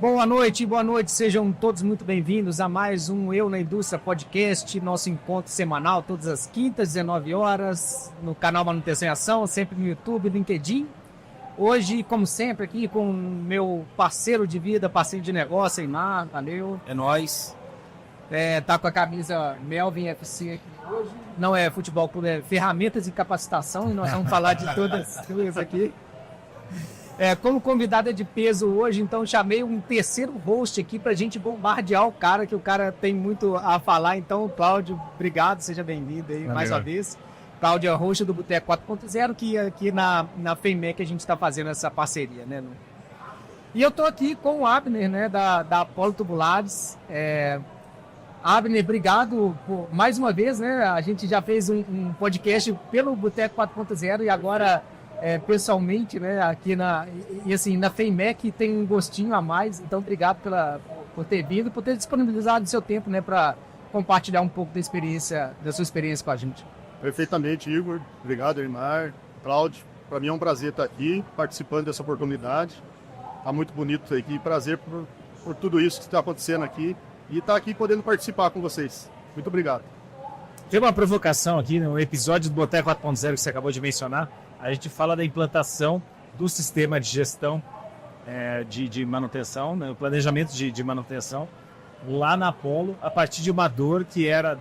Boa noite, sejam todos muito bem-vindos a mais um Eu na Indústria Podcast, nosso encontro semanal, todas as quintas, 19 horas, no canal Manutenção em Ação, sempre no YouTube, LinkedIn. Hoje, como sempre, aqui com meu parceiro de vida, parceiro de negócio, Aymar, valeu. É nóis. Tá com a camisa Melvin FC aqui hoje. Não é futebol clube, é ferramentas e capacitação, e nós vamos falar de todas isso aqui. Como convidada de peso hoje, então chamei um terceiro host aqui pra gente bombardear o cara, que o cara tem muito a falar. Então, Cláudio, obrigado, seja bem-vindo aí mais uma vez. Cláudio é host do Boteco 4.0, que aqui na FEMEC a gente está fazendo essa parceria, né? E eu tô aqui com o Abner, né, da Apollo Tubulares. Abner, obrigado por mais uma vez, né? A gente já fez um podcast pelo Boteco 4.0 e agora pessoalmente, né? Aqui na FEMEC tem um gostinho a mais. Então, obrigado por ter vindo, por ter disponibilizado o seu tempo, né, para compartilhar um pouco da sua experiência com a gente. Perfeitamente, Igor. Obrigado, Aymar, Cláudio. Para mim é um prazer estar aqui, participando dessa oportunidade. Está muito bonito aqui. Prazer por tudo isso que está acontecendo aqui. E estar aqui podendo participar com vocês. Muito obrigado. Tem uma provocação aqui no episódio do Boteco 4.0 que você acabou de mencionar. A gente fala da implantação do sistema de gestão de manutenção, né, o planejamento de manutenção lá na Apollo, a partir de uma dor que era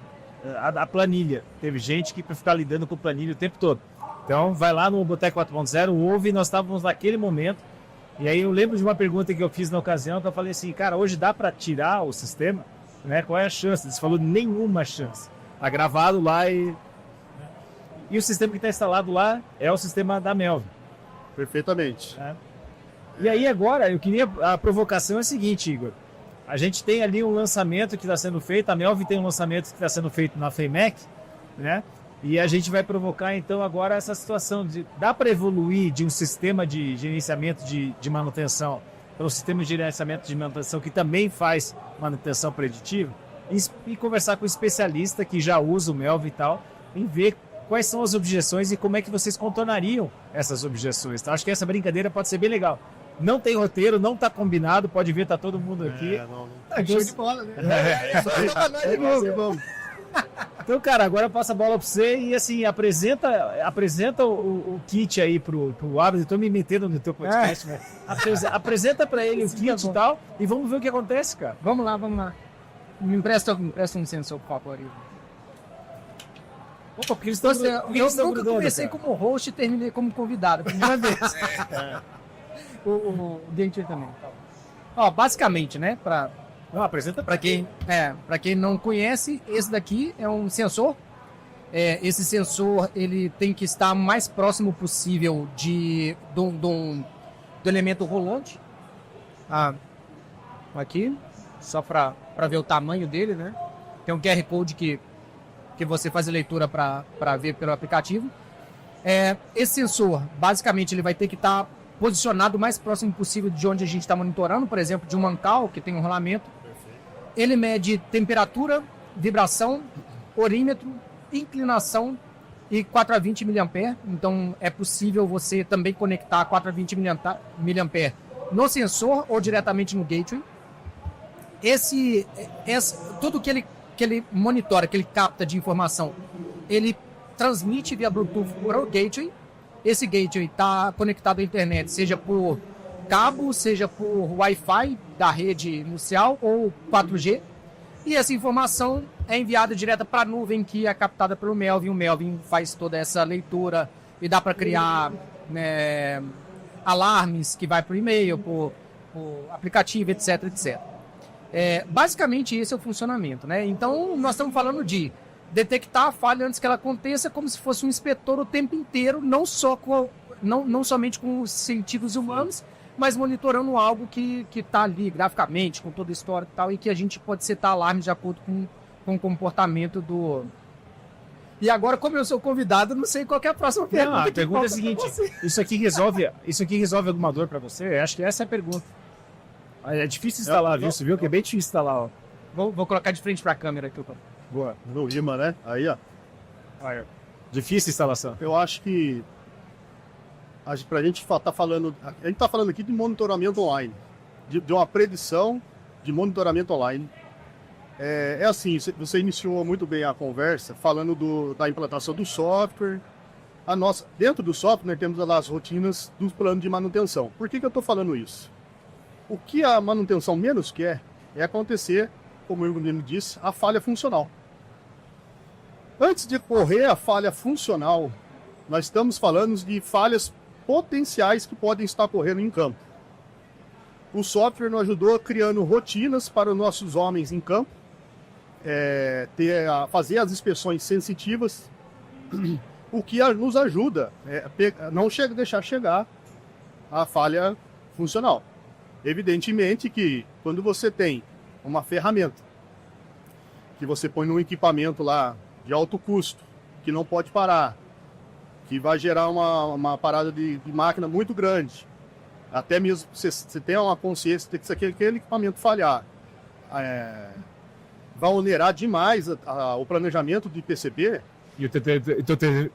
a planilha. Teve gente que para ficar lidando com planilha o tempo todo. Então vai lá no Boteco 4.0, ouve, nós estávamos naquele momento. E aí eu lembro de uma pergunta que eu fiz na ocasião, que eu falei assim, cara, hoje dá para tirar o sistema? Né? Qual é a chance? Você falou nenhuma chance. Está gravado lá e o sistema que está instalado lá é o sistema da Melvin. Perfeitamente. E aí agora, a provocação é a seguinte, Igor. A gente tem ali um lançamento que está sendo feito, a Melvin tem um lançamento que está sendo feito na FEMEC, né? E a gente vai provocar então agora essa situação de dá para evoluir de um sistema de gerenciamento de manutenção para um sistema de gerenciamento de manutenção que também faz manutenção preditiva e conversar com um especialista que já usa o Melvin e tal, e ver quais são as objeções e como é que vocês contornariam essas objeções. Tá? Acho que essa brincadeira pode ser bem legal. Não tem roteiro, não está combinado, pode ver, tá todo mundo aqui. Show de bola, né? Vamos. Então, cara, agora eu passo a bola para você e assim, apresenta o kit aí pro Abner. Eu tô me metendo no teu podcast, né? Apresenta para ele o kit e tal e vamos ver o que acontece, cara. Vamos lá. Me empresta um sensor, por favor. Opa, porque eles estão eu nunca comecei como host e terminei como convidado. Primeira vez. O Dente também. Ó, basicamente, né? Apresenta para quem não conhece, esse daqui é um sensor. Esse sensor ele tem que estar o mais próximo possível do elemento rolante. Aqui, só para ver o tamanho dele, né? Tem um QR Code que você faz a leitura para ver pelo aplicativo. Esse sensor, basicamente, ele vai ter que estar posicionado o mais próximo possível de onde a gente está monitorando, por exemplo, de um mancal, que tem um rolamento. Ele mede temperatura, vibração, orímetro, inclinação e 4 a 20 mA. Então, é possível você também conectar 4 a 20 mA no sensor ou diretamente no gateway. Tudo que ele monitora, que ele capta de informação, ele transmite via Bluetooth para o gateway. Esse gateway está conectado à internet, seja por cabo, seja por Wi-Fi da rede inicial ou 4G. E essa informação é enviada direto para a nuvem, que é captada pelo Melvin. O Melvin faz toda essa leitura e dá para criar alarmes que vai por e-mail, por aplicativo, etc, etc. Basicamente esse é o funcionamento, né? Então nós estamos falando de detectar a falha antes que ela aconteça, como se fosse um inspetor o tempo inteiro, não somente com os sentidos humanos, mas monitorando algo que está ali graficamente, com toda a história e tal, e que a gente pode setar alarmes de acordo com o comportamento do... E agora, como eu sou convidado, não sei qual é a próxima pergunta. Não, a pergunta é a seguinte, isso aqui resolve alguma dor para você? Acho que essa é a pergunta. É difícil instalar, viu? Você viu que é bem difícil instalar, ó. Vou colocar de frente para a câmera aqui. Boa. No imã, né? Aí, ó. Difícil a instalação. Eu acho que pra gente tá falando... A gente tá falando aqui de monitoramento online. de uma predição de monitoramento online. É assim, você iniciou muito bem a conversa falando da implantação do software. Dentro do software, temos lá as rotinas dos planos de manutenção. Por que eu estou falando isso? O que a manutenção menos quer é acontecer, como o menino disse, a falha funcional. Antes de ocorrer a falha funcional, nós estamos falando de falhas potenciais que podem estar ocorrendo em campo. O software nos ajudou criando rotinas para os nossos homens em campo, fazer as inspeções sensitivas, o que nos ajuda a não deixar chegar a falha funcional. Evidentemente que quando você tem uma ferramenta que você põe num equipamento lá de alto custo, que não pode parar, que vai gerar uma parada de máquina muito grande, até mesmo você tem uma consciência de que se aquele equipamento falhar, vai onerar demais o planejamento de PCB. E o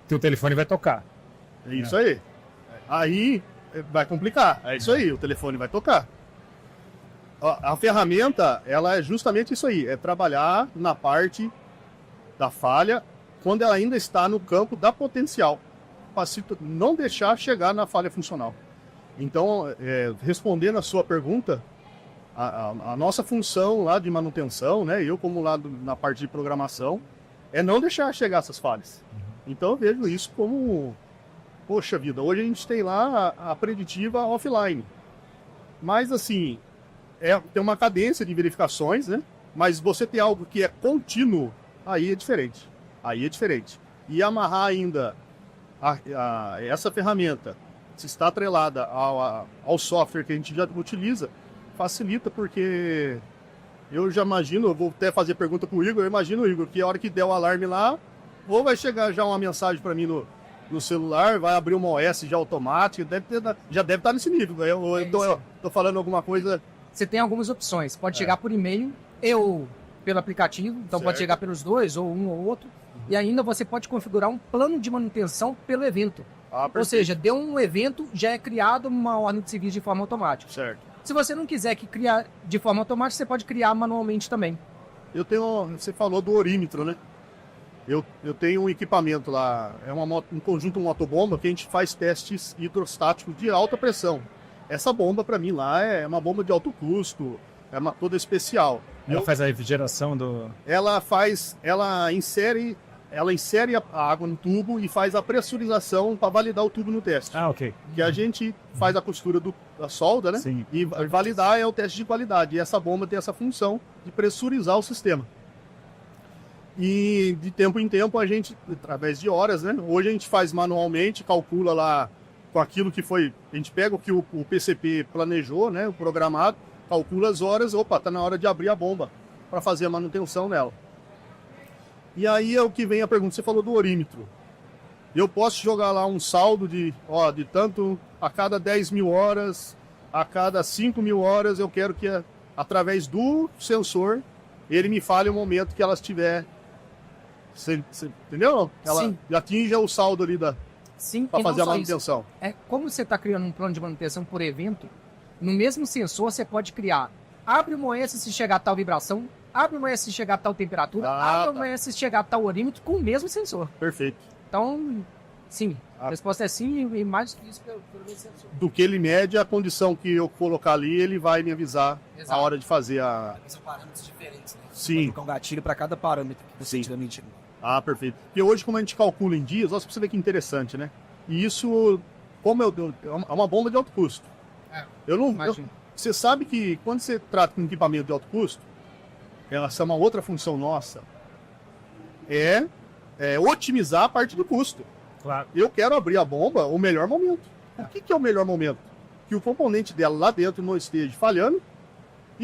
teu telefone vai tocar. É isso aí. Aí vai complicar. É isso aí, o telefone vai tocar. A ferramenta, ela é justamente isso aí, é trabalhar na parte da falha quando ela ainda está no campo da potencial, para não deixar chegar na falha funcional. Então, respondendo a sua pergunta, a nossa função lá de manutenção, né, eu como lá na parte de programação, é não deixar chegar essas falhas. Então eu vejo isso como, poxa vida, hoje a gente tem lá a preditiva offline. Mas assim, tem uma cadência de verificações, né? Mas você tem algo que é contínuo, aí é diferente. Aí é diferente. E amarrar ainda essa ferramenta, se está atrelada ao software que a gente já utiliza, facilita, porque eu já imagino, eu vou até fazer pergunta para o Igor, eu imagino, Igor, que a hora que der o alarme lá, ou vai chegar já uma mensagem para mim no celular, vai abrir uma OS já automática, já deve estar nesse nível. Eu tô falando alguma coisa... Você tem algumas opções, pode chegar por e-mail ou pelo aplicativo, então certo. Pode chegar pelos dois, ou um ou outro, e ainda você pode configurar um plano de manutenção pelo evento. Ou seja, deu um evento, já é criado uma ordem de serviço de forma automática. Certo. Se você não quiser criar de forma automática, você pode criar manualmente também. Você falou do orímetro, né? Eu tenho um equipamento lá, um conjunto motobomba que a gente faz testes hidrostáticos de alta pressão. Essa bomba, para mim, lá é uma bomba de alto custo, é toda especial. Ela faz a refrigeração do... Ela insere a água no tubo e faz a pressurização para validar o tubo no teste. Ah, ok. Que a gente faz a costura da solda, né? Sim. E validar é o teste de qualidade. E essa bomba tem essa função de pressurizar o sistema. E de tempo em tempo a gente, através de horas, né? Hoje a gente faz manualmente, calcula lá com aquilo que foi... A gente pega o que o PCP planejou, né? O programado, calcula as horas, tá na hora de abrir a bomba para fazer a manutenção nela. E aí é o que vem a pergunta, você falou do orímetro. Eu posso jogar lá um saldo de tanto a cada 10 mil horas, a cada 5 mil horas, eu quero que através do sensor ele me fale o momento que ela estiver... Você entendeu? Ela Sim. atinja o saldo ali para fazer a manutenção. Como você está criando um plano de manutenção por evento, no mesmo sensor você pode criar, abre uma OS se chegar a tal vibração, abre uma OS se chegar a tal temperatura, abre uma OS se chegar a tal orímetro com o mesmo sensor. Perfeito. Então, sim, a resposta é sim, e mais do que isso pelo mesmo sensor. Do que ele mede, a condição que eu colocar ali, ele vai me avisar. Exato. A hora de fazer São parâmetros diferentes, né? Sim. Com gatilho para cada parâmetro que você estiver medindo. Ah, perfeito. Porque hoje, como a gente calcula em dias, olha pra você ver que interessante, né? E isso, como é uma bomba de alto custo. Você sabe que quando você trata com equipamento de alto custo, essa é uma outra função nossa, é otimizar a parte do custo. Claro. Eu quero abrir a bomba o melhor momento. O que é o melhor momento? Que o componente dela lá dentro não esteja falhando,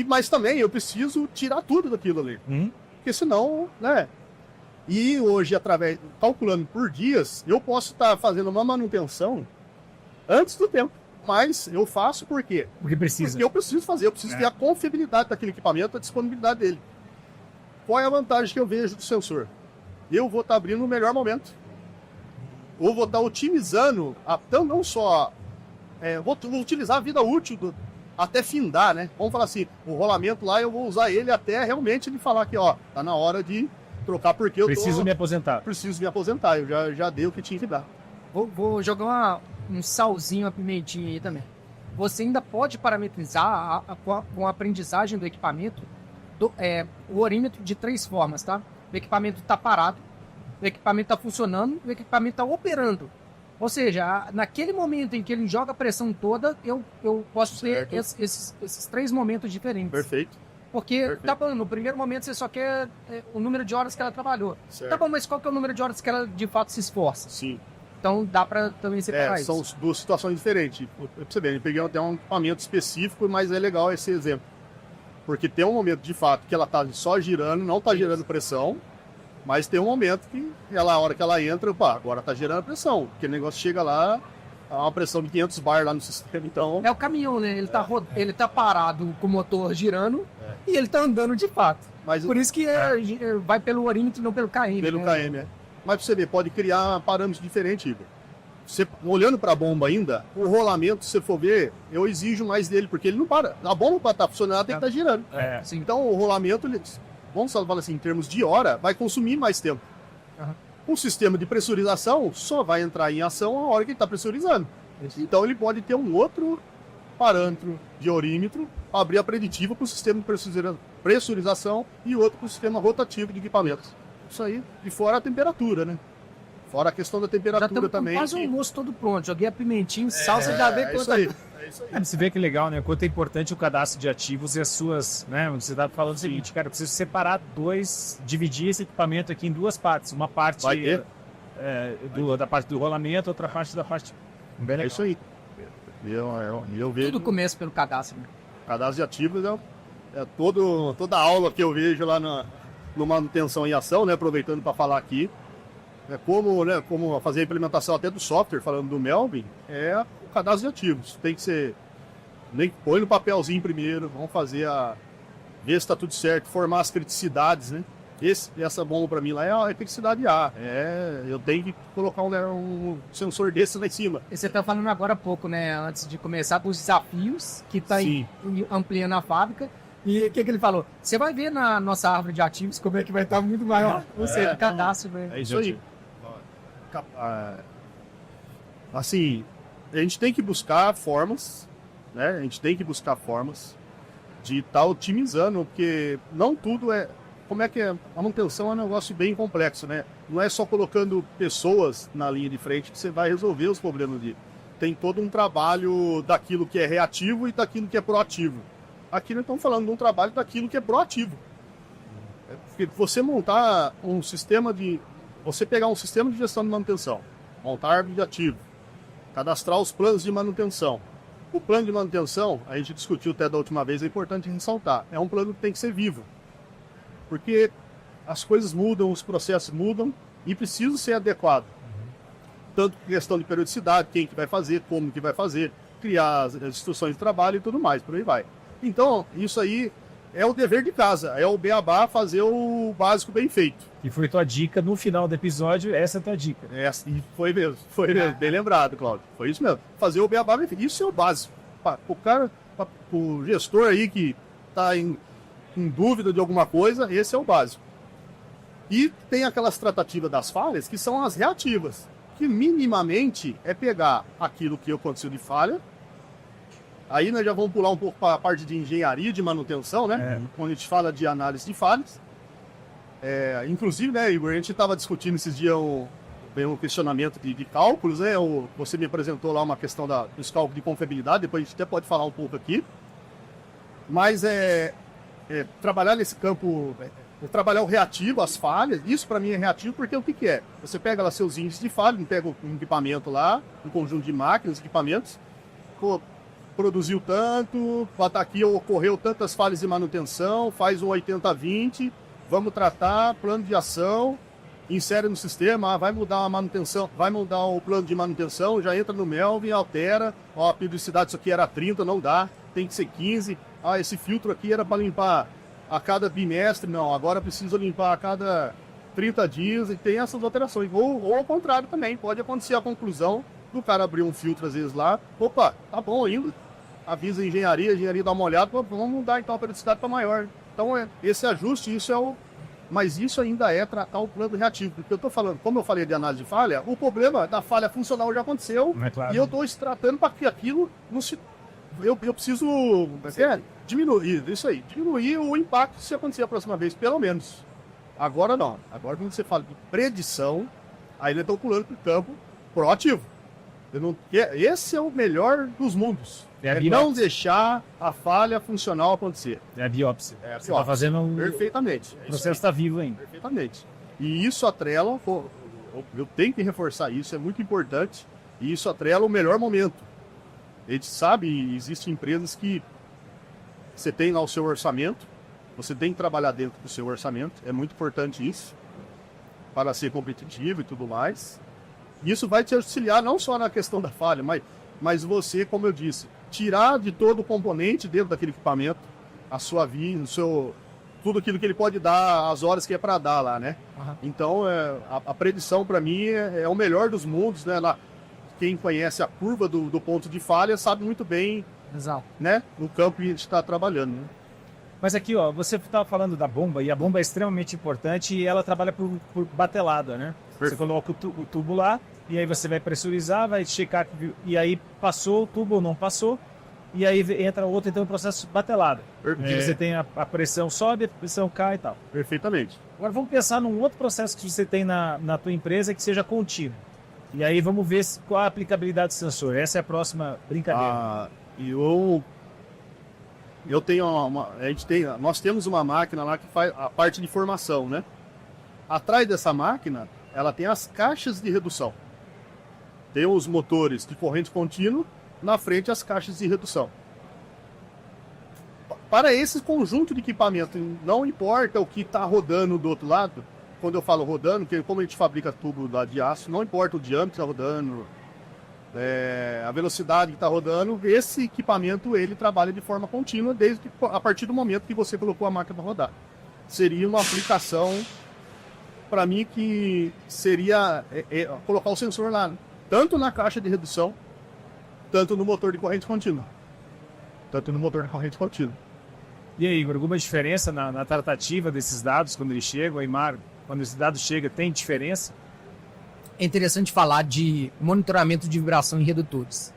mas também eu preciso tirar tudo daquilo ali. Porque senão, né? E hoje, calculando por dias, eu posso estar fazendo uma manutenção antes do tempo. Mas eu faço por quê? Porque precisa. Porque eu preciso fazer, eu preciso ter a confiabilidade daquele equipamento, a disponibilidade dele. Qual é a vantagem que eu vejo do sensor? Eu vou estar abrindo no melhor momento. Ou vou estar otimizando, não só... vou utilizar a vida útil até findar, né? Vamos falar assim, o rolamento lá eu vou usar ele até realmente ele falar que, ó, tá na hora de trocar porque eu Preciso me aposentar. preciso me aposentar, eu já dei o que tinha que dar. Vou jogar um salzinho, uma pimentinha aí também. Você ainda pode parametrizar com a aprendizagem do equipamento o orímetro de 3 formas, tá? O equipamento está parado, o equipamento está funcionando e o equipamento está operando. Ou seja, naquele momento em que ele joga a pressão toda, eu posso ter esses 3 momentos diferentes. Perfeito. Porque, tá bom, no primeiro momento você só quer o número de horas que ela trabalhou. Certo. Tá bom, mas qual que é o número de horas que ela de fato se esforça? Sim. Então dá para também separar isso. São 2 situações diferentes. Pra você ver, eu peguei até um equipamento específico, mas é legal esse exemplo. Porque tem um momento, de fato, que ela tá só girando, não tá gerando pressão, mas tem um momento que a hora que ela entra, agora tá gerando pressão. Porque o negócio chega lá, há uma pressão de 500 bar lá no sistema, então... É o caminhão, né? Ele tá parado com o motor girando e ele tá andando de fato. Mas, Por isso que vai pelo orímetro e não pelo KM. pelo né? KM, Mas pra você ver, pode criar parâmetros diferentes, Igor. Você, olhando para a bomba ainda, o rolamento, se você for ver, eu exijo mais dele, porque ele não para. A bomba para estar funcionando, ela tem que estar girando. Sim. Então, o rolamento, vamos falar assim, em termos de hora, vai consumir mais tempo. O sistema de pressurização só vai entrar em ação a hora que ele está pressurizando. Então, ele pode ter um outro parâmetro de orímetro, abrir a preditiva para o sistema de pressurização e outro para o sistema rotativo de equipamentos. Isso aí, e fora a temperatura, né? Fora a questão da temperatura também. Quase o almoço todo pronto. Joguei a pimentinha, salsa, já veio isso aí. É isso aí. Você vê que legal, né? Quanto é importante o cadastro de ativos e as suas, né? Você tá falando o seguinte, cara, eu preciso separar dividir esse equipamento aqui em 2 partes. Uma parte Vai ter? da parte do rolamento, outra parte da parte... Bem É legal. isso aí. Eu vejo. Tudo começa pelo cadastro. Né? Cadastro de ativos toda a aula que eu vejo lá no manutenção em ação, né? Aproveitando para falar aqui. Como fazer a implementação até do software, falando do Melvin, é o cadastro de ativos. Tem que ser. Nem põe no papelzinho primeiro, vamos ver se está tudo certo, formar as criticidades, né? Essa bomba para mim lá é a criticidade A. Eu tenho que colocar um sensor desse lá em cima. E você tá falando agora há pouco, né? Antes de começar, dos desafios que tá ampliando a fábrica. E o que ele falou? Você vai ver na nossa árvore de ativos como é que vai estar muito maior. Ou seja, o cadastro. É isso aí. Assim, a gente tem que buscar formas, né? A gente tem que buscar formas de estar otimizando, porque não tudo é... Como é que é? A manutenção é um negócio bem complexo, né? Não é só colocando pessoas na linha de frente que você vai resolver os problemas dele. Tem todo um trabalho daquilo que é reativo e daquilo que é proativo. Aqui nós estamos falando de um trabalho daquilo que é proativo. Porque você montar um sistema de... Você pegar um sistema de gestão de manutenção, montar árvore de ativo, cadastrar os planos de manutenção. O plano de manutenção, a gente discutiu até da última vez, é importante ressaltar, é um plano que tem que ser vivo. Porque as coisas mudam, os processos mudam e precisa ser adequado. Tanto questão de periodicidade, quem que vai fazer, como que vai fazer, criar as instruções de trabalho e tudo mais, por aí vai. Então, isso aí é o dever de casa, é o beabá fazer o básico bem feito. E foi tua dica no final do episódio, essa é a tua dica. E foi mesmo, bem lembrado, Cláudio. Foi isso mesmo, fazer o beabá bem feito. Isso é o básico. O cara, o gestor aí que está em dúvida de alguma coisa, esse é o básico. E tem aquelas tratativas das falhas que são as reativas, que minimamente é pegar aquilo que aconteceu de falha. Aí nós já vamos pular um pouco para a parte de engenharia de manutenção, né? Quando a gente fala de análise de falhas. Inclusive, né, Igor, a gente estava discutindo esses dias um questionamento de cálculos, né? Você me apresentou lá uma questão dos cálculos de confiabilidade, depois a gente até pode falar um pouco aqui. Mas trabalhar nesse campo, trabalhar o reativo, as falhas, isso para mim é reativo porque o que é? Você pega lá seus índices de falha, pega um equipamento lá, um conjunto de máquinas, equipamentos, produziu tanto, aqui ocorreu tantas falhas de manutenção, faz um 80-20, vamos tratar, plano de ação, insere no sistema, vai mudar a manutenção, vai mudar o plano de manutenção, já entra no Melvin, altera, a periodicidade isso aqui era 30, não dá, tem que ser 15, esse filtro aqui era para limpar a cada bimestre, não, agora precisa limpar a cada 30 dias, e tem essas alterações, ou ao contrário também, pode acontecer a conclusão do cara abrir um filtro às vezes lá, opa, tá bom ainda, avisa a engenharia dá uma olhada, vamos mudar então a periodicidade para maior. Então, esse ajuste, mas isso ainda é tratar o plano reativo. Porque eu estou falando, como eu falei de análise de falha, o problema da falha funcional já aconteceu, claro. E eu estou tratando para que aquilo não se... Eu preciso diminuir o impacto se acontecer a próxima vez, pelo menos. Agora não. Agora, quando você fala de predição, aí eles estão pulando para o campo proativo. Esse é o melhor dos mundos. Não deixar a falha funcional acontecer. É a biópsia. Você está fazendo perfeitamente. O processo está vivo ainda. Perfeitamente. E isso atrela, eu tenho que reforçar isso, é muito importante, e isso atrela o melhor momento. A gente sabe, existem empresas que você tem lá o seu orçamento, você tem que trabalhar dentro do seu orçamento, é muito importante isso, para ser competitivo e tudo mais. Isso vai te auxiliar não só na questão da falha, mas você, como eu disse, tirar de todo o componente dentro daquele equipamento, a sua vida, tudo aquilo que ele pode dar, as horas que é para dar lá, né? Uhum. Então, a predição para mim é o melhor dos mundos, né? Quem conhece a curva do ponto de falha sabe muito bem, Exato, né? No campo que a gente está trabalhando, né? Mas aqui, ó, você estava falando da bomba, e a bomba é extremamente importante e ela trabalha por batelada, né? Perfeito. Você coloca o tubo lá, e aí você vai pressurizar, vai checar, e aí passou o tubo ou não passou, e aí entra outro, então, o processo batelada. Porque você tem a pressão sobe, a pressão cai e tal. Perfeitamente. Agora vamos pensar num outro processo que você tem na tua empresa que seja contínuo. E aí vamos ver qual a aplicabilidade do sensor. Essa é a próxima brincadeira. Eu tenho nós temos uma máquina lá que faz a parte de formação, né? Atrás dessa máquina, ela tem as caixas de redução. Tem os motores de corrente contínua, na frente as caixas de redução. Para esse conjunto de equipamento, não importa o que está rodando do outro lado, quando eu falo rodando, porque como a gente fabrica tubo lá de aço, não importa o diâmetro que está rodando, a velocidade que está rodando, esse equipamento ele trabalha de forma contínua a partir do momento que você colocou a máquina para rodar. Seria uma aplicação, para mim, que seria colocar o sensor lá, tanto na caixa de redução, tanto no motor de corrente contínua. E aí, Igor, alguma diferença na tratativa desses dados quando eles chegam? Aymar, quando esse dado chega, tem diferença? é interessante falar de monitoramento de vibração em redutores.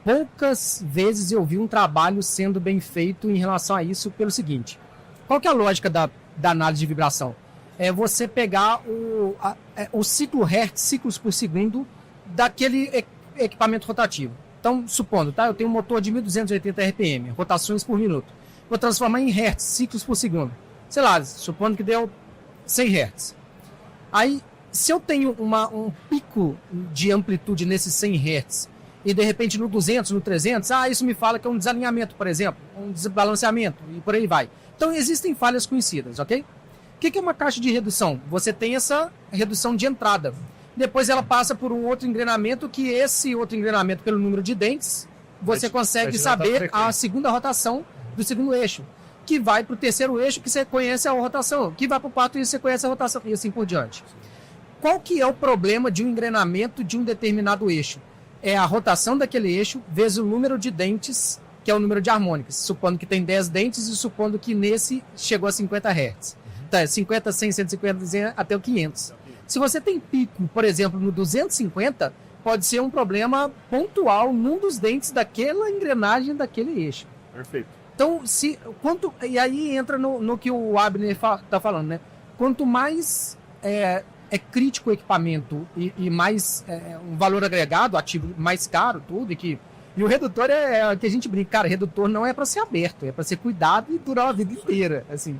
Poucas vezes eu vi um trabalho sendo bem feito em relação a isso pelo seguinte. Qual que é a lógica da análise de vibração? É você pegar o ciclo Hertz, ciclos por segundo, daquele equipamento rotativo. Então, supondo, tá? Eu tenho um motor de 1280 RPM, rotações por minuto. Vou transformar em Hertz, ciclos por segundo. Sei lá, supondo que deu 100 Hertz. Aí, se eu tenho um pico de amplitude nesses 100 Hz e de repente no 200, no 300, isso me fala que é um desalinhamento, por exemplo, um desbalanceamento e por aí vai. Então existem falhas conhecidas, ok? O que é uma caixa de redução? Você tem essa redução de entrada. Depois ela passa por um outro engrenamento, que esse outro engrenamento, pelo número de dentes, você consegue saber a segunda rotação do segundo eixo, que vai para o terceiro eixo, que você conhece a rotação, que vai para o quarto eixo, você conhece a rotação, e assim por diante. Qual que é o problema de um engrenamento de um determinado eixo? É a rotação daquele eixo vezes o número de dentes, que é o número de harmônicas, supondo que tem 10 dentes e supondo que nesse chegou a 50 Hz. Tá, 50, 100, 150, até o 500. Se você tem pico, por exemplo, no 250, pode ser um problema pontual num dos dentes daquela engrenagem daquele eixo. Perfeito. Então, e aí entra no que o Abner está falando, né? Quanto mais é crítico o equipamento e mais um valor agregado, ativo mais caro, tudo, e o redutor é que a gente brinca, cara, redutor não é para ser aberto, é para ser cuidado e durar a vida inteira, assim.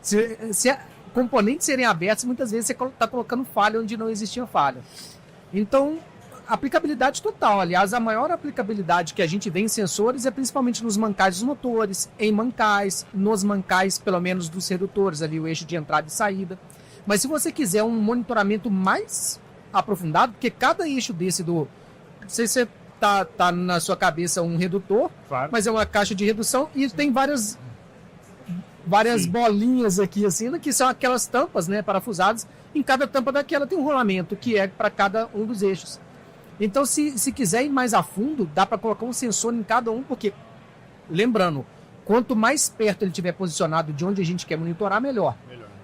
Se componentes serem abertos, muitas vezes você está colocando falha onde não existia falha. Então, aplicabilidade total. Aliás, a maior aplicabilidade que a gente vê em sensores é principalmente nos mancais dos motores, em mancais, nos mancais, pelo menos dos redutores, ali o eixo de entrada e saída. Mas se você quiser um monitoramento mais aprofundado, porque cada eixo desse não sei se tá na sua cabeça um redutor, claro, mas é uma caixa de redução e tem várias bolinhas aqui, assim, que são aquelas tampas, né, parafusadas. Em cada tampa daquela tem um rolamento, que é para cada um dos eixos. Então, se quiser ir mais a fundo, dá para colocar um sensor em cada um, porque, lembrando, quanto mais perto ele estiver posicionado de onde a gente quer monitorar, melhor.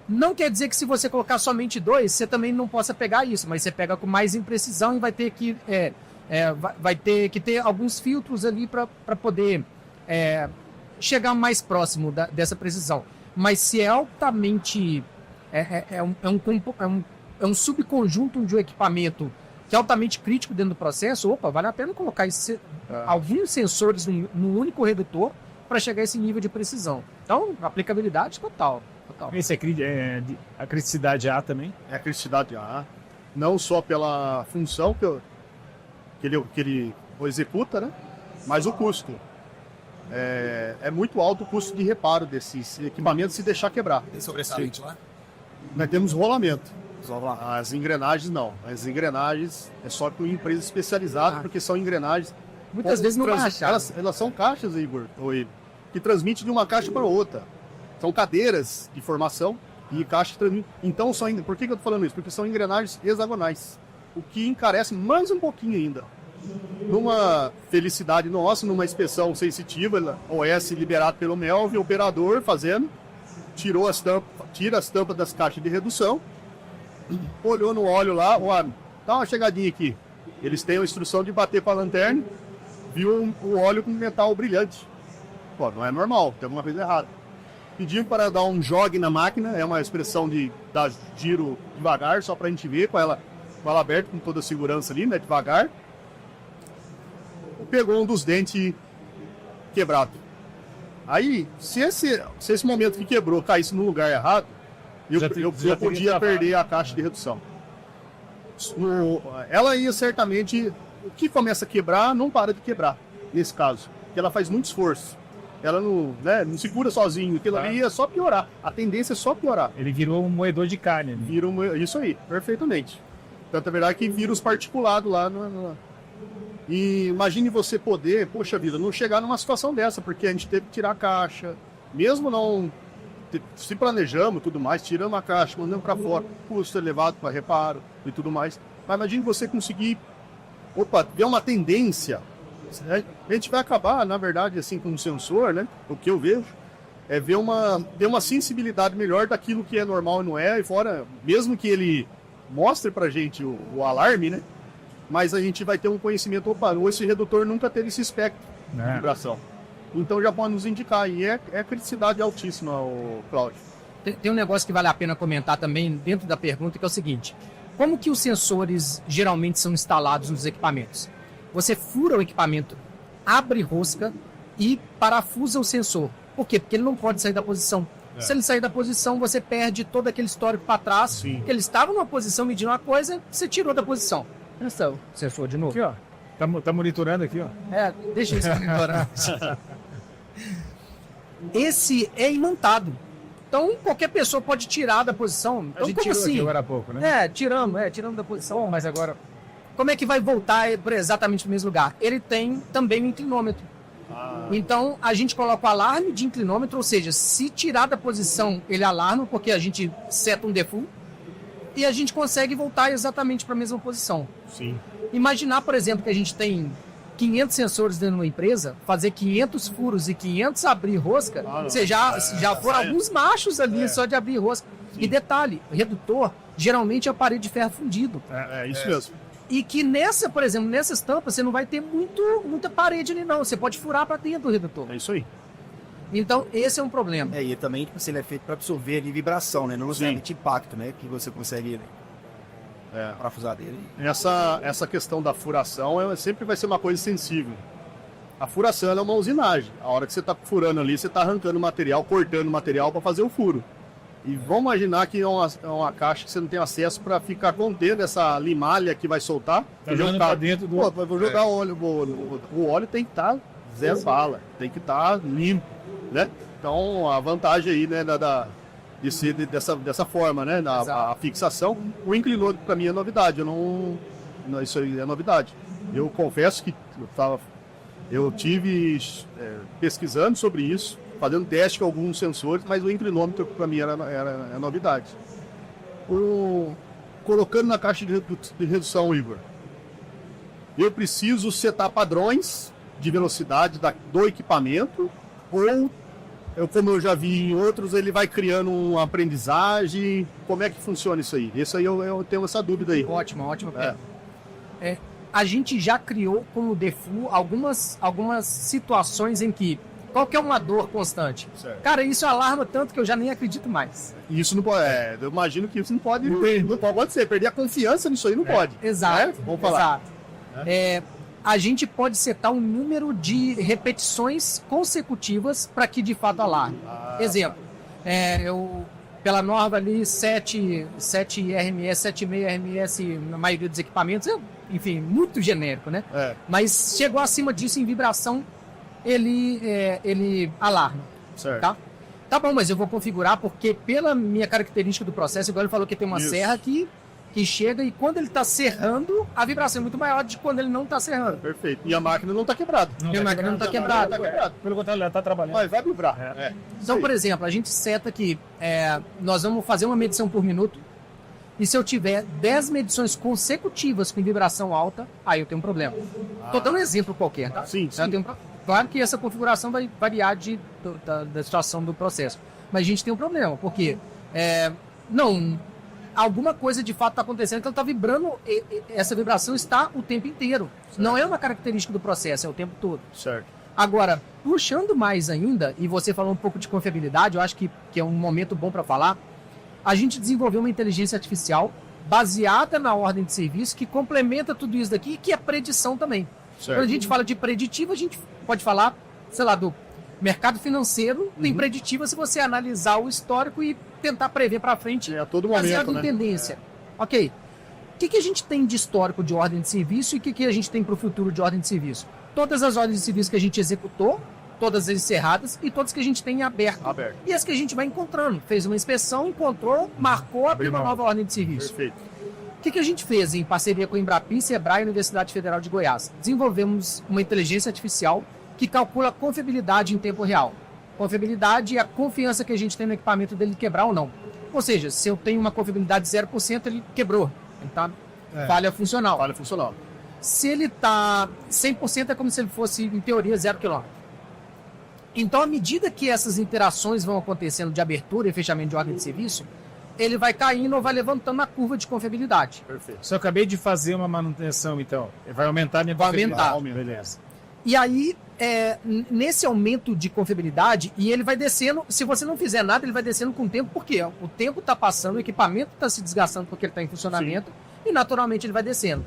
Não quer dizer que se você colocar somente 2, você também não possa pegar isso, mas você pega com mais imprecisão e vai ter que, vai ter, que ter alguns filtros ali para poder chegar mais próximo dessa precisão. Mas se é altamente... É um subconjunto de um equipamento que é altamente crítico dentro do processo, vale a pena colocar alguns sensores num único redutor para chegar a esse nível de precisão. Então, aplicabilidade total. Esse a criticidade A também? É a criticidade A, não só pela função que ele executa, né? Mas o custo. É muito alto o custo de reparo desses equipamentos se deixar quebrar. Tem sobressalente lá? Nós temos rolamento. Só lá. As engrenagens não. As engrenagens é só com empresa especializada, porque são engrenagens. Muitas vezes não vai achar. Elas são caixas, Igor, que transmitem de uma caixa para outra. São cadeiras de formação e caixa que transmitem. Então, por que eu estou falando isso? Porque são engrenagens hexagonais, o que encarece mais um pouquinho ainda. Numa felicidade nossa, numa inspeção sensitiva, OS liberado pelo Melvin, o operador fazendo, tira as tampas das caixas de redução, olhou no óleo lá, dá uma chegadinha aqui. Eles têm a instrução de bater com a lanterna, viu o óleo com metal brilhante. Pô, não é normal, tem alguma coisa errada. Pedimos para dar um jogue na máquina, é uma expressão de dar giro devagar, só para a gente ver, com ela aberta, com toda a segurança ali, né, devagar. Pegou um dos dentes quebrado. Aí, se esse momento que quebrou caísse no lugar errado, eu podia perder a caixa de redução. Ela ia certamente... O que começa a quebrar, não para de quebrar, nesse caso. Porque ela faz muito esforço. Ela não segura sozinho. Aquilo ali ia só piorar. A tendência é só piorar. Ele virou um moedor de carne. Né? Isso aí, perfeitamente. Tanto é verdade que vira os particulados lá. E imagine você poder, poxa vida, não chegar numa situação dessa, porque a gente teve que tirar a caixa. Mesmo não... Se planejamos e tudo mais, tiramos a caixa, mandamos para fora, custo elevado para reparo e tudo mais. Mas imagine você conseguir ver uma tendência. A gente vai acabar, na verdade, assim, com um sensor, né? O que eu vejo é ver uma sensibilidade melhor daquilo que é normal e não é, e fora, mesmo que ele mostre pra gente o alarme, né? Mas a gente vai ter um conhecimento, esse redutor nunca teve esse espectro de vibração. Então já pode nos indicar, e é criticidade altíssima, Cláudio. Tem um negócio que vale a pena comentar também dentro da pergunta, que é o seguinte: como que os sensores geralmente são instalados nos equipamentos? Você fura o equipamento, abre rosca e parafusa o sensor. Por quê? Porque ele não pode sair da posição. Se ele sair da posição, você perde todo aquele histórico para trás. Sim. Porque ele estava numa posição medindo uma coisa, você tirou da posição. Atenção, sensor de novo. Aqui, ó. Tá monitorando aqui, ó. Deixa isso monitorando. Esse é imantado. Então, qualquer pessoa pode tirar da posição. Então, A gente como tirou assim? aqui agora há pouco, né? Tiramos da posição. Mas agora, como é que vai voltar para exatamente o mesmo lugar? Ele tem também um inclinômetro. Então, a gente coloca o alarme de inclinômetro, ou seja, se tirar da posição, ele alarma, porque a gente seta um default, e a gente consegue voltar exatamente para a mesma posição. Sim. Imaginar, por exemplo, que a gente tem 500 sensores dentro de uma empresa, fazer 500 furos e 500 abrir rosca, você já foram alguns machos ali só de abrir rosca. Sim. E detalhe, redutor geralmente é aparelho de ferro fundido. É isso mesmo. E que por exemplo, nessas tampas você não vai ter muita parede ali não, você pode furar para dentro do redutor. É isso aí. Então esse é um problema. E também ele é feito para absorver ali vibração, né? Não necessariamente impacto, né? Que você consegue parafusar dele. Essa questão da furação sempre vai ser uma coisa sensível. A furação é uma usinagem. A hora que você está furando ali, você está arrancando material, cortando material para fazer o furo. E vamos imaginar que é uma caixa que você não tem acesso para ficar contendo essa limalha que vai soltar. Tá jogando pra dentro do... Vou jogar óleo. O óleo tem que estar zero bala, tem que estar limpo, né? Então a vantagem aí, né, de ser dessa forma, né? A fixação. O inclinômetro para mim é novidade. Isso aí é novidade. Eu confesso que eu tive pesquisando sobre isso, fazendo teste com alguns sensores, mas o inclinômetro para mim era novidade. Colocando na caixa de redução, Igor, eu preciso setar padrões de velocidade do equipamento, ou, como eu já vi em outros, ele vai criando uma aprendizagem. Como é que funciona isso aí? Isso aí eu tenho essa dúvida aí. Ótimo. A gente já criou como default algumas situações em que qualquer uma dor constante. Certo. Cara, isso alarma tanto que eu já nem acredito mais. Isso não pode. Eu imagino que isso não pode acontecer. Perder a confiança nisso aí não pode. Exato. Vamos falar. Exato. A gente pode setar um número de repetições consecutivas para que de fato alarme. Exemplo, pela norma ali 7 RMS, 7,5 RMS na maioria dos equipamentos, enfim, muito genérico, né? Mas chegou acima disso em vibração, ele alarma. Certo. Tá bom, mas eu vou configurar porque pela minha característica do processo, igual ele falou que tem uma serra que chega e quando ele está serrando, a vibração é muito maior de quando ele não está serrando. Perfeito. E a máquina não está quebrada. A máquina não está quebrada. Pelo contrário, ela está trabalhando. Mas vai vibrar. Então, por exemplo, a gente seta que nós vamos fazer uma medição por minuto e se eu tiver 10 medições consecutivas com vibração alta, aí eu tenho um problema. Estou dando um exemplo qualquer, tá? Sim. Claro que essa configuração vai variar da situação do processo. Mas a gente tem um problema, porque alguma coisa de fato está acontecendo que ela está vibrando, essa vibração está o tempo inteiro. Certo. Não é uma característica do processo, é o tempo todo. Certo. Agora, puxando mais ainda, e você falou um pouco de confiabilidade, eu acho que é um momento bom para falar, a gente desenvolveu uma inteligência artificial baseada na ordem de serviço que complementa tudo isso daqui, que é predição também. Certo. Quando a gente fala de preditiva, a gente pode falar, sei lá, do mercado financeiro, tem preditiva se você analisar o histórico e tentar prever para frente a todo momento, baseado em tendência. Ok. O que a gente tem de histórico de ordem de serviço e o que a gente tem para o futuro de ordem de serviço? Todas as ordens de serviço que a gente executou, todas as encerradas e todas que a gente tem em aberto. E as que a gente vai encontrando. Fez uma inspeção, encontrou, marcou, abriu uma nova ordem de serviço. Perfeito. O que a gente fez em parceria com o Embrapim, Sebrae e a Universidade Federal de Goiás? Desenvolvemos uma inteligência artificial que calcula a confiabilidade em tempo real. Confiabilidade é a confiança que a gente tem no equipamento dele quebrar ou não. Ou seja, se eu tenho uma confiabilidade de 0%, ele quebrou. Então, falha funcional. Falha funcional. Se ele está 100%, é como se ele fosse, em teoria, 0 km. Então, à medida que essas interações vão acontecendo de abertura e fechamento de ordem de serviço, ele vai caindo ou vai levantando a curva de confiabilidade. Perfeito. Se eu acabei de fazer uma manutenção, então, vai aumentar a minha confiabilidade? Vai aumentar. Beleza. E aí, nesse aumento de confiabilidade, e ele vai descendo, se você não fizer nada, ele vai descendo com o tempo, porque o tempo está passando, o equipamento está se desgastando porque ele está em funcionamento, e naturalmente ele vai descendo.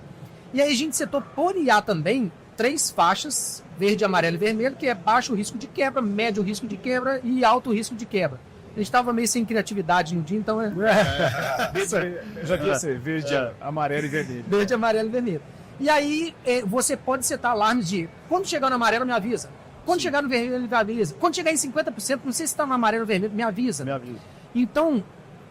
E aí a gente setou por IA também 3 faixas, verde, amarelo e vermelho, que é baixo risco de quebra, médio risco de quebra e alto risco de quebra. A gente estava meio sem criatividade no dia, então Eu já vi você, verde, amarelo e vermelho. Verde, amarelo e vermelho. E aí, você pode setar alarmes de quando chegar no amarelo, me avisa. Quando chegar no vermelho, me avisa. Quando chegar em 50%, não sei se está no amarelo ou vermelho, me avisa. Então,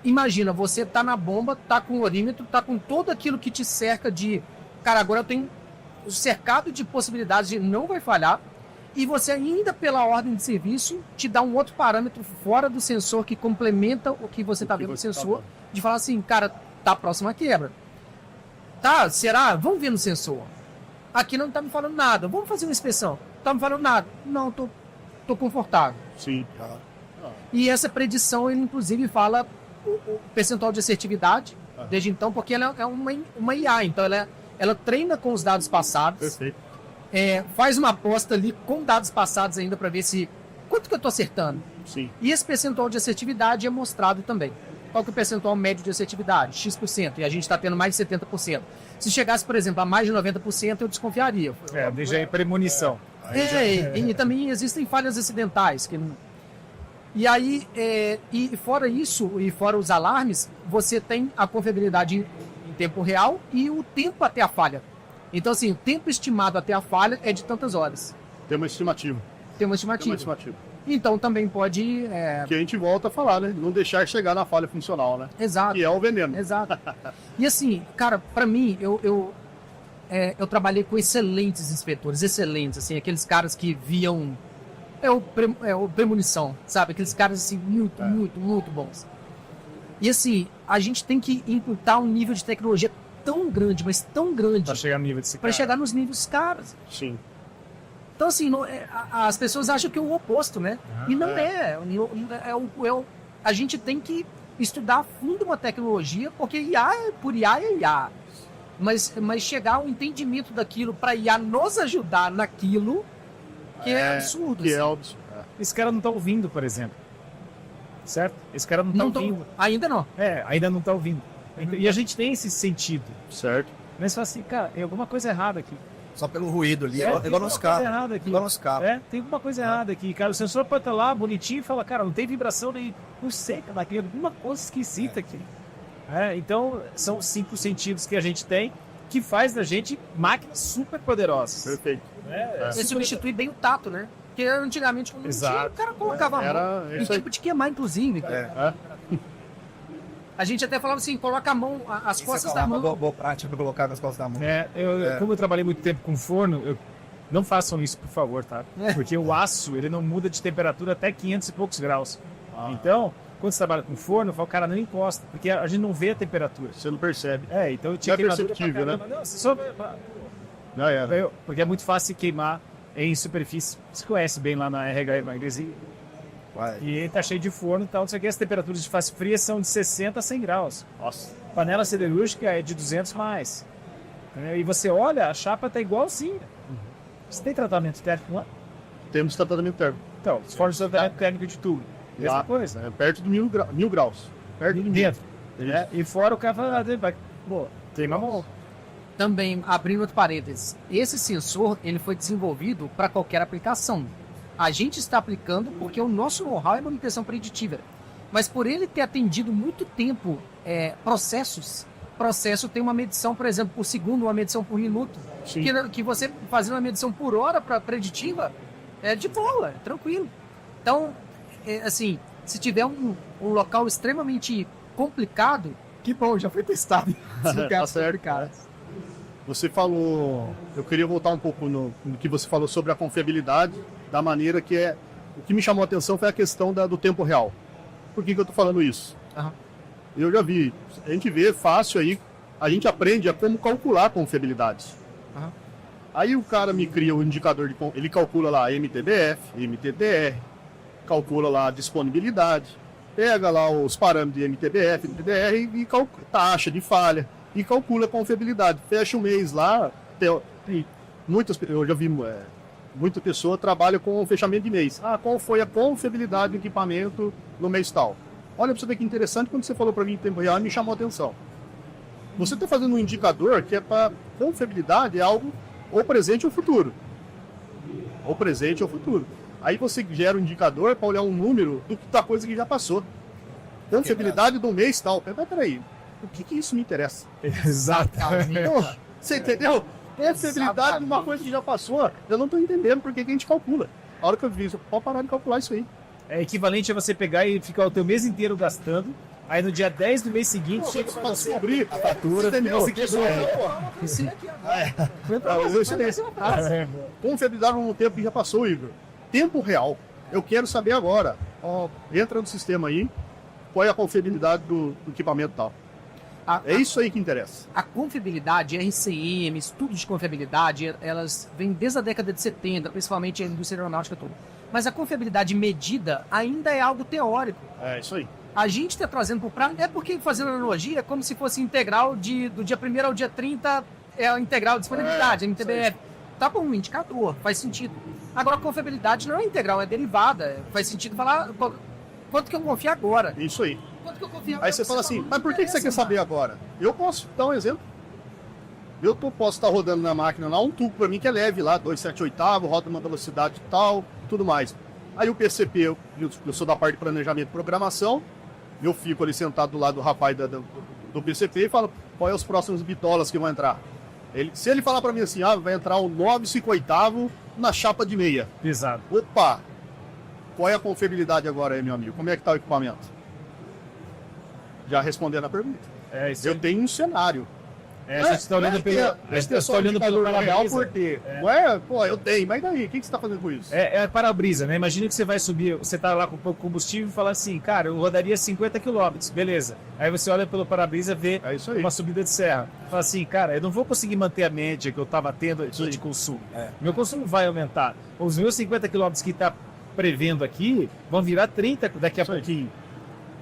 imagina, você está na bomba, está com o orímetro, está com tudo aquilo que te cerca de... Cara, agora eu tenho o cercado de possibilidades de não vai falhar. E você ainda, pela ordem de serviço, te dá um outro parâmetro fora do sensor que complementa o que você está vendo no sensor. De falar assim, cara, tá próximo à quebra. Tá, será? Vamos ver no sensor. Aqui não tá me falando nada. Vamos fazer uma inspeção. Tá me falando nada. Não, tô confortável. Sim. E essa predição, ele inclusive fala o percentual de assertividade desde então, porque ela é uma IA. Então ela treina com os dados passados. Perfeito. Faz uma aposta ali com dados passados ainda para ver se quanto que eu tô acertando. Sim. E esse percentual de assertividade é mostrado também. Qual que é o percentual médio de assertividade? X%. E a gente está tendo mais de 70%. Se chegasse, por exemplo, a mais de 90%, eu desconfiaria. Já é premonição. E também existem falhas acidentais. E aí, e fora isso, e fora os alarmes, você tem a confiabilidade em tempo real e o tempo até a falha. Então, assim, o tempo estimado até a falha é de tantas horas. Tem uma estimativa. Então também pode... Que a gente volta a falar, né? Não deixar chegar na falha funcional, né? Exato. Que é o veneno. Exato. E assim, cara, pra mim, eu trabalhei com excelentes inspetores, excelentes, assim, aqueles caras que viam... o premonição, sabe? Aqueles caras, assim, muito bons. E assim, a gente tem que imputar um nível de tecnologia tão grande, mas tão grande, Pra chegar no nível desse para cara. chegar nos níveis caros. Sim. Então, assim, as pessoas acham que é o oposto, né? E não é. A gente tem que estudar a fundo uma tecnologia, porque IA é IA. Mas chegar ao entendimento daquilo para IA nos ajudar naquilo, que é absurdo. Que é assim. absurdo. Esse cara não tá ouvindo, por exemplo. Certo? Esse cara não tá Não tô- ouvindo. ainda não. Ainda não tá ouvindo. E a gente tem esse sentido. Certo. Mas você fala assim, cara, tem alguma coisa errada aqui. Só pelo ruído ali, Tem igual alguma nos coisa carros. errada aqui. Igual nos carros. Tem alguma coisa errada aqui, cara. O sensor pode estar lá, bonitinho, e fala, cara, não tem vibração nem. Não sei, cara, tem alguma coisa esquisita aqui. Então, são 5 sentidos que a gente tem que faz da gente máquinas super poderosas. Perfeito. Ele substitui bem o tato, né? Porque antigamente, quando não tinha, Exato. o cara colocava a mão. Era E isso aí. tipo de queimar, inclusive. A gente até falava assim, coloca a mão, as costas da mão. Boa prática pra colocar nas costas da mão. Como eu trabalhei muito tempo com forno, não façam isso, por favor, tá? Porque o aço, ele não muda de temperatura até 500 e poucos graus. Então, quando você trabalha com forno, eu falo, cara, não encosta, porque a gente não vê a temperatura. Você não percebe. Então eu tinha Não é queimadura pra perceptível, caramba. Não, você só... Já era. Porque é muito fácil queimar em superfície. Você conhece bem lá na RH Magresia. Vai. E tá cheio de forno e tal, não sei o que. As temperaturas de face fria são de 60 a 100 graus. Nossa. Panela siderúrgica é de 200 mais. E você olha, a chapa tá igualzinha. Você tem tratamento térmico lá? Temos tratamento térmico. Então, os fornos de tratamento térmico de tubo. Mesma Lá, coisa. perto de 1000 graus. Perto de 1000. Dentro. E fora o cara fala, vai, pô, queima a mão. Também, abrindo outro parênteses, esse sensor ele foi desenvolvido para qualquer aplicação. A gente está aplicando porque o nosso know-how é manutenção preditiva. Mas por ele ter atendido muito tempo processo tem uma medição, por exemplo, por segundo, uma medição por minuto. Que você fazendo uma medição por hora para preditiva é de boa, é tranquilo. Então, assim, se tiver um local extremamente complicado, que bom, já foi testado. Tá certo. Você falou, eu queria voltar um pouco no que você falou sobre a confiabilidade, da maneira que é. O que me chamou a atenção foi a questão do tempo real. Por que eu estou falando isso? Aham. Eu já vi, a gente vê fácil aí, a gente aprende a como calcular a confiabilidade. Aham. Aí o cara me cria o indicador ele calcula lá MTBF, MTDR, calcula lá a disponibilidade, pega lá os parâmetros de MTBF, MTDR e calcula taxa de falha. E calcula a confiabilidade. Fecha o mês lá. Eu já vi muita pessoa trabalha com o fechamento de mês. Qual foi a confiabilidade do equipamento no mês tal? Olha para você ver que interessante, quando você falou para mim em tempo real, me chamou a atenção. Você está fazendo um indicador que é para confiabilidade, é algo ou presente ou futuro. Ou presente ou futuro. Aí você gera um indicador para olhar um número da coisa que já passou. Confiabilidade do mês tal. Peraí. O que isso me interessa? Exato. Então, você entendeu? Confiabilidade de uma coisa que já passou, eu não estou entendendo por que a gente calcula. A hora que eu vi isso, pode parar de calcular isso aí. É equivalente a você pegar e ficar o teu mês inteiro gastando, aí no dia 10 do mês seguinte chega para você descobrir a fatura, entendeu? Confiabilidade no tempo que já passou, Igor. Tempo real. Eu quero saber agora. Entra no sistema aí, qual é a confiabilidade do equipamento tal. É isso aí que interessa. A confiabilidade, RCM, estudos de confiabilidade, elas vêm desde a década de 70, principalmente a indústria aeronáutica toda. Mas a confiabilidade medida ainda é algo teórico. É isso aí. A gente está trazendo para o prático, é porque fazendo analogia, é como se fosse integral do dia 1º ao dia 30, é a integral de disponibilidade, MTBF. Tá bom, um indicador, faz sentido. Agora, a confiabilidade não é integral, é derivada. Faz sentido falar quanto que eu confio agora. Isso aí. Quanto que eu confio agora? Aí você fala assim, mas por que você quer saber agora? Eu posso dar um exemplo. Eu posso estar rodando na máquina lá, um tubo para mim que é leve lá, 2,7/8, roda uma velocidade tal, tudo mais. Aí o PCP, eu sou da parte de planejamento e programação, eu fico ali sentado do lado do rapaz do PCP e falo, qual é os próximos bitolas que vão entrar? Se ele falar para mim assim, vai entrar o 9,5/8 na chapa de meia. Pesado. Opa! Qual é a confiabilidade agora aí, meu amigo? Como é que está o equipamento? Já respondendo a pergunta. Isso Eu tenho um cenário. A gente está olhando pelo real para-brisa. por ter. Ué, pô, eu tenho, mas daí? O que você tá fazendo com isso? É para-brisa, né? Imagina que você vai subir, você tá lá com pouco combustível e fala assim, cara, eu rodaria 50 km, beleza. Aí você olha pelo para-brisa, vê É isso aí. uma subida de serra. Fala assim, cara, eu não vou conseguir manter a média que eu estava tendo de consumo. Meu consumo vai aumentar. Os meus 50 km que está prevendo aqui vão virar 30 daqui a pouquinho.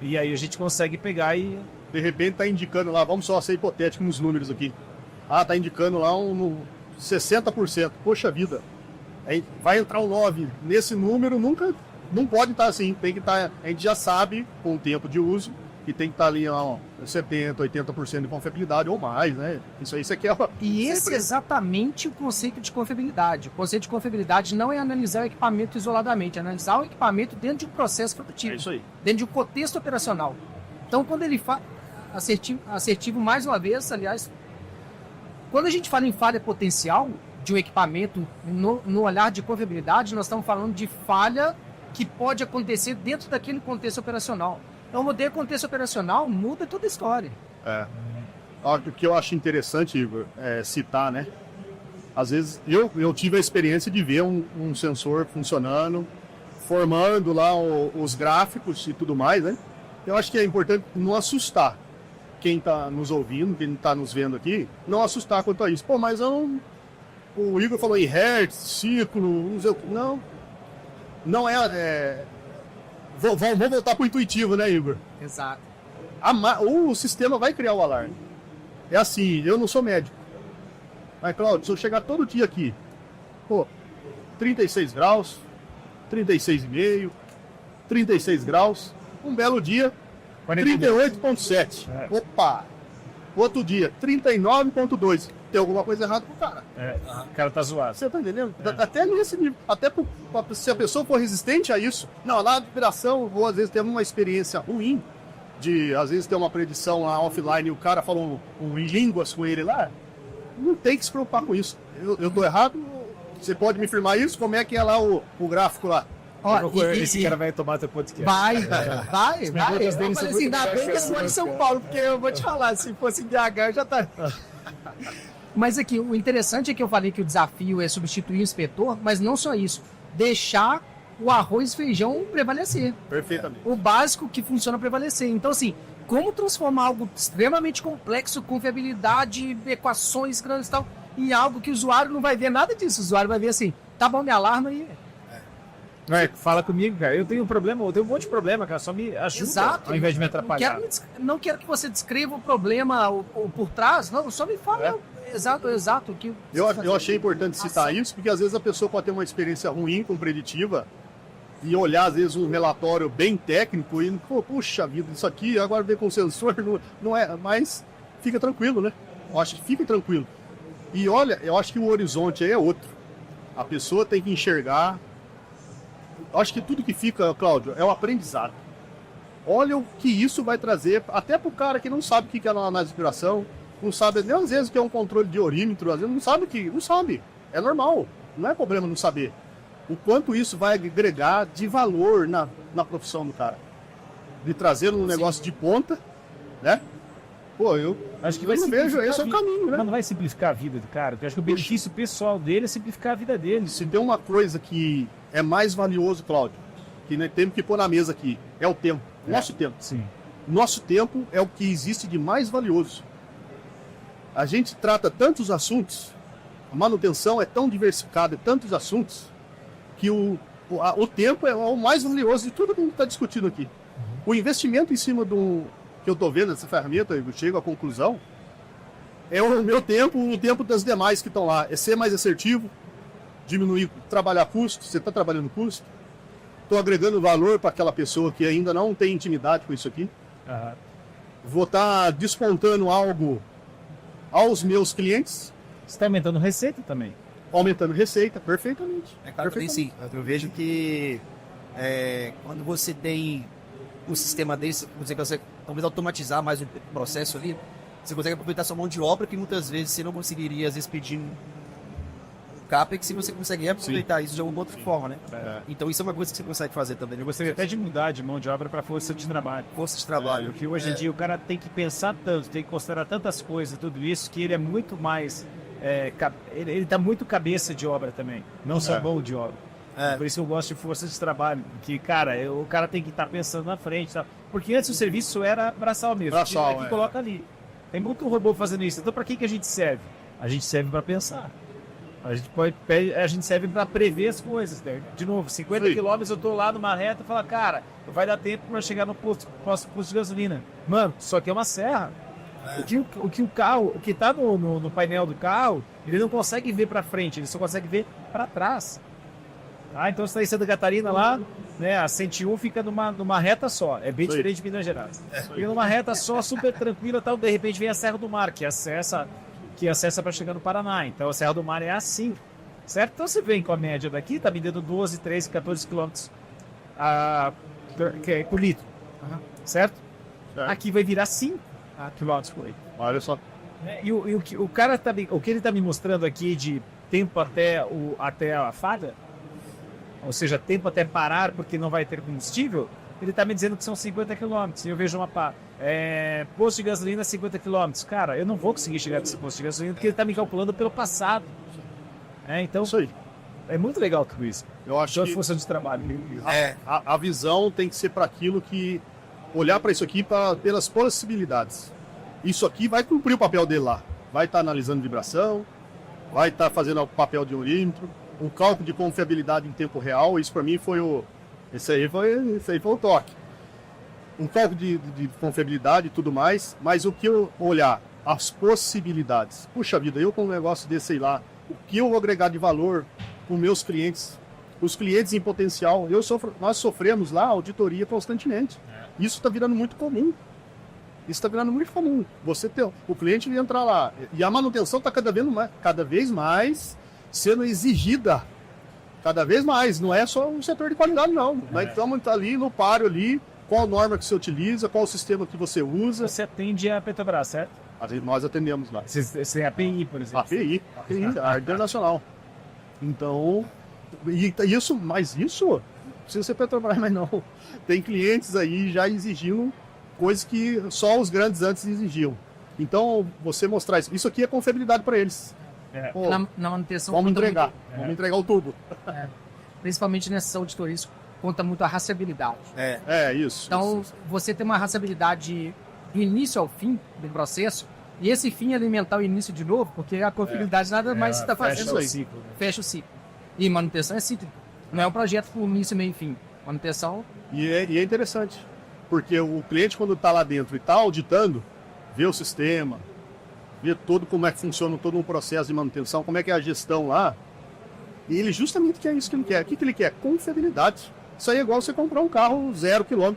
E aí a gente consegue pegar e... De repente tá indicando lá, vamos só ser hipotético nos números aqui. Ah, tá indicando lá um 60%. Poxa vida. Aí vai entrar um 9. Nesse número não pode estar assim. Tem que estar. A gente já sabe, com o tempo de uso, que tem que estar ali ó, 70%, 80% de confiabilidade ou mais, né? Isso aqui é. E esse é exatamente o conceito de confiabilidade. O conceito de confiabilidade não é analisar o equipamento isoladamente, é analisar o equipamento dentro de um processo produtivo, É isso aí. dentro de um contexto operacional. Então, quando ele fala assertivo mais uma vez, aliás, quando a gente fala em falha potencial de um equipamento no olhar de confiabilidade, nós estamos falando de falha que pode acontecer dentro daquele contexto operacional. Então, mudar o contexto operacional muda toda a história. O que eu acho interessante, Igor, é citar, né? Às vezes eu tive a experiência de ver um sensor funcionando, formando lá os gráficos e tudo mais, né? Eu acho que é importante não assustar quem está nos ouvindo, quem está nos vendo aqui, não assustar quanto a isso. Pô, mas o Igor falou em hertz, ciclo, não é... Vamos voltar para o intuitivo, né, Igor? Exato. O sistema vai criar o alarme. É assim, eu não sou médico. Mas, Cláudio, se eu chegar todo dia aqui, 36 graus, 36,5, 36 graus, um belo dia, 38,7. Opa! Outro dia, 39,2. Tem alguma coisa errada com o cara. O cara tá zoado. Você tá entendendo? Até nesse nível. Até se a pessoa for resistente a isso. Não, lá na vibração, ou às vezes teve uma experiência ruim, de às vezes ter uma predição lá offline e o cara falou em línguas com ele lá. Não tem que se preocupar com isso. Eu tô errado? Você pode me firmar isso? Como é que é lá o gráfico lá? Esse cara vai tomar teu podcast. Vai. perguntas dele Mas, são assim, muito ainda bem que eu moro em São Paulo, porque eu vou te falar, se fosse em BH, eu já tá. Mas aqui, o interessante é que eu falei que o desafio é substituir o inspetor, mas não só isso. Deixar o arroz e feijão prevalecer. Perfeitamente. O básico que funciona prevalecer. Então, assim, como transformar algo extremamente complexo, com viabilidade, equações grandes e tal, em algo que o usuário não vai ver nada disso. O usuário vai ver assim, tá bom, me alarma e... Fala comigo, cara. Eu tenho um problema, eu tenho um monte de problema, cara. Só me ajuda. Exato. Ao invés de me atrapalhar. Não quero que você descreva o problema o por trás, não, só me fala exato o que... Eu achei importante citar isso, porque às vezes a pessoa pode ter uma experiência ruim com preditiva e olhar, às vezes, um relatório bem técnico e, puxa vida, isso aqui, agora ver com sensor, não é, mas fica tranquilo, né? Eu acho que fica tranquilo. E olha, eu acho que o horizonte aí é outro. A pessoa tem que enxergar. Eu acho que tudo que fica, Cláudio, é o aprendizado. Olha o que isso vai trazer, até pro cara que não sabe o que é análise de vibração, não sabe nem às vezes o que é um controle de orímetro, às vezes não sabe. É normal, não é problema não saber. O quanto isso vai agregar de valor na profissão do cara. De trazer um negócio de ponta, né? Pô, eu acho que vai vejo esse é o caminho, né? Mas não vai simplificar a vida do cara, porque eu acho que o benefício pessoal dele é simplificar a vida dele. Se tem uma coisa que é mais valioso, Cláudio, que nós temos que pôr na mesa aqui, é o tempo. Nosso tempo. Sim. Nosso tempo é o que existe de mais valioso. A gente trata tantos assuntos, a manutenção é tão diversificada, tantos assuntos, que o tempo é o mais valioso de tudo que a gente está discutindo aqui. O investimento em cima do que eu estou vendo dessa ferramenta, eu chego à conclusão, é o meu tempo, o tempo das demais que estão lá. É ser mais assertivo, diminuir, trabalhar custo. Você está trabalhando custo? Estou agregando valor para aquela pessoa que ainda não tem intimidade com isso aqui. Vou estar despontando algo aos meus clientes. Você está aumentando receita também. Aumentando receita, perfeitamente. É claro que sim. Eu vejo que quando você tem um sistema desse, você consegue talvez automatizar mais o processo ali, você consegue aproveitar sua mão de obra que muitas vezes você não conseguiria, às vezes, pedir um CAPEX e você consegue aproveitar isso de alguma outra forma, né? É. Então isso é uma coisa que você consegue fazer também. Eu gostaria até de mudar de mão de obra para força de trabalho. Força de trabalho. Porque hoje em dia o cara tem que pensar tanto, tem que considerar tantas coisas, tudo isso, que ele é muito mais... ele dá muito cabeça de obra também, não só mão de obra. Por isso eu gosto de força de trabalho, que, cara, o cara tem que estar pensando na frente. Tá? Porque antes o serviço era braçal mesmo. Braçal, que coloca ali. Tem muito robô fazendo isso. Então, para que a gente serve? A gente serve para pensar. A gente serve para prever as coisas. Né? De novo, 50 quilômetros eu tô lá numa reta e falo, cara, vai dar tempo para chegar no posto de gasolina. Mano, só que é uma serra. O que o carro, o que tá no painel do carro, ele não consegue ver para frente, ele só consegue ver para trás. Então você está em Santa Catarina lá, né, a 101 fica numa reta só, é bem diferente de Minas Gerais. Fica numa reta só, super tranquila, tal, de repente vem a Serra do Mar, que acessa para chegar no Paraná. Então a Serra do Mar é assim, certo? Então você vem com a média daqui, tá me dando 12, 13, 14 quilômetros por litro, certo? Aqui vai virar 5 quilômetros por litro. Olha só. E o que ele está me mostrando aqui de tempo até a falha, ou seja, tempo até parar porque não vai ter combustível, ele está me dizendo que são 50 km. E eu vejo posto de gasolina 50 km. Cara, eu não vou conseguir chegar nesse posto de gasolina porque ele está me calculando pelo passado. Então, Isso aí. é muito legal tudo isso. Eu acho Só que força de trabalho. a visão tem que ser para aquilo que... Olhar para isso aqui pelas possibilidades. Isso aqui vai cumprir o papel dele lá. Vai estar analisando vibração, vai estar fazendo o papel de orímetro, um cálculo de confiabilidade em tempo real. Isso para mim esse aí foi o toque. Um cálculo de confiabilidade e tudo mais, mas o que eu olhar, as possibilidades. Puxa vida, eu com um negócio desse, sei lá, o que eu vou agregar de valor com meus clientes, os clientes em potencial. Nós sofremos lá auditoria constantemente. Isso está virando muito comum. O cliente entrar lá e a manutenção está cada vez mais sendo exigida. Cada vez mais. Não é só um setor de qualidade, não. Nós estamos ali no páreo ali, qual norma que você utiliza, qual o sistema que você usa. Você atende a Petrobras, certo? Nós atendemos lá. Você tem a API, por exemplo. API, a internacional. Então, isso não precisa ser Petrobras, mas não. Tem clientes aí já exigindo coisas que só os grandes antes exigiam. Então, você mostrar isso aqui é confiabilidade para eles. Pô, Na manutenção... vamos entregar o tubo. Principalmente nessas auditorias, conta muito a rastreabilidade. Isso. Então, você tem uma rastreabilidade do início ao fim do processo, e esse fim alimentar o início de novo, porque a confiabilidade nada mais está fazendo fecha o ciclo, né? Fecha o ciclo. E manutenção é cíclica. Não é um projeto com início, meio e fim. Manutenção... E é interessante, porque o cliente, quando está lá dentro e está auditando, vê o sistema, vê como é que funciona todo um processo de manutenção, como é que é a gestão lá, e ele justamente quer isso que ele quer. O que ele quer? Confiabilidade. Isso aí é igual você comprar um carro 0 km.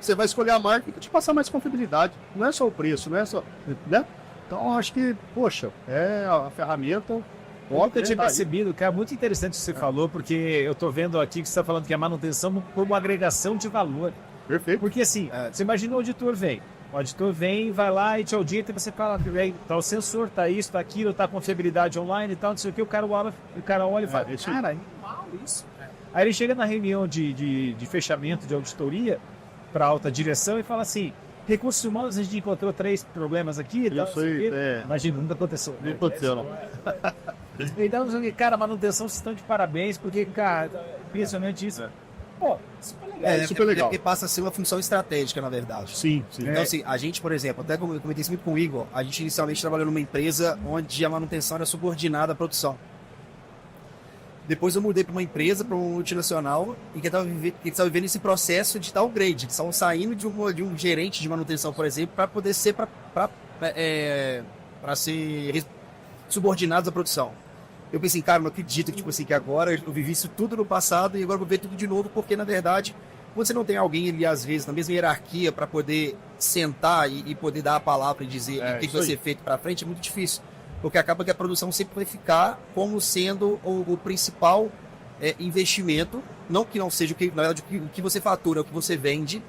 Você vai escolher a marca que te passar mais confiabilidade. Não é só o preço, não é só... Né? Então, acho que, poxa, é a ferramenta... Eu nunca tinha percebido, cara, muito interessante o que você falou, porque eu tô vendo aqui que você está falando que a manutenção como agregação de valor. Perfeito. Porque assim, você imagina o auditor vem. O auditor vem, vai lá e te audita e você fala, tá o sensor, tá isso, tá aquilo, tá a confiabilidade online e tal, não sei o que, o cara olha e fala, cara, é mal isso. Aí ele chega na reunião de fechamento de auditoria para alta direção e fala assim, recursos humanos, a gente encontrou 3 problemas aqui. Imagina, nunca aconteceu. Não aconteceu, não. Então, cara, a manutenção, vocês estão de parabéns, porque, cara, impressionante isso. Pô, super legal. Super legal. Porque passa a ser uma função estratégica, na verdade. Sim. Então, assim, a gente, por exemplo, até como eu comentei isso muito com o Igor, a gente inicialmente trabalhou numa empresa onde a manutenção era subordinada à produção. Depois eu mudei para uma empresa, para uma multinacional, e que estava vivendo esse processo de downgrade. Eles estavam saindo de um gerente de manutenção, por exemplo, para poder ser para ser subordinados à produção. Eu pensei, cara, não acredito que agora eu vivi isso tudo no passado e agora eu vou ver tudo de novo, porque na verdade, quando você não tem alguém ali, às vezes, na mesma hierarquia para poder sentar e poder dar a palavra e dizer o que vai ser feito para frente, é muito difícil. Porque acaba que a produção sempre vai ficar como sendo o principal investimento, não que não seja na verdade, o que você fatura, o que você vende,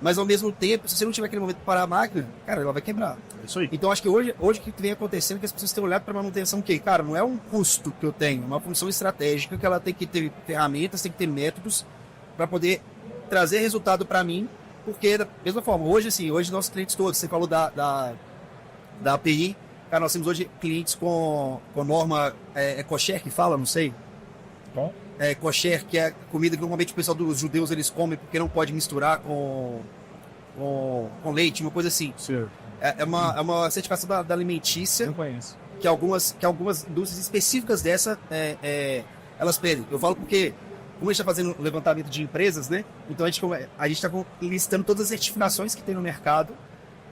Mas ao mesmo tempo, se você não tiver aquele momento para parar a máquina, cara, ela vai quebrar. É isso aí. Então acho que hoje o que vem acontecendo é que as pessoas têm olhado para manutenção que, cara, não é um custo que eu tenho, é uma função estratégica que ela tem que ter ferramentas, tem que ter métodos para poder trazer resultado para mim, porque da mesma forma, hoje nossos clientes todos, você falou da API, cara, nós temos hoje clientes com norma kosher que fala, não sei. Bom. Kosher, que é comida que normalmente o pessoal dos judeus eles comem porque não pode misturar com leite, uma coisa assim. Certo. É uma certificação da alimentícia Não conheço. que algumas indústrias específicas dessa elas pedem. Eu falo porque, como a gente está fazendo um levantamento de empresas, né? Então a gente está listando todas as certificações que tem no mercado,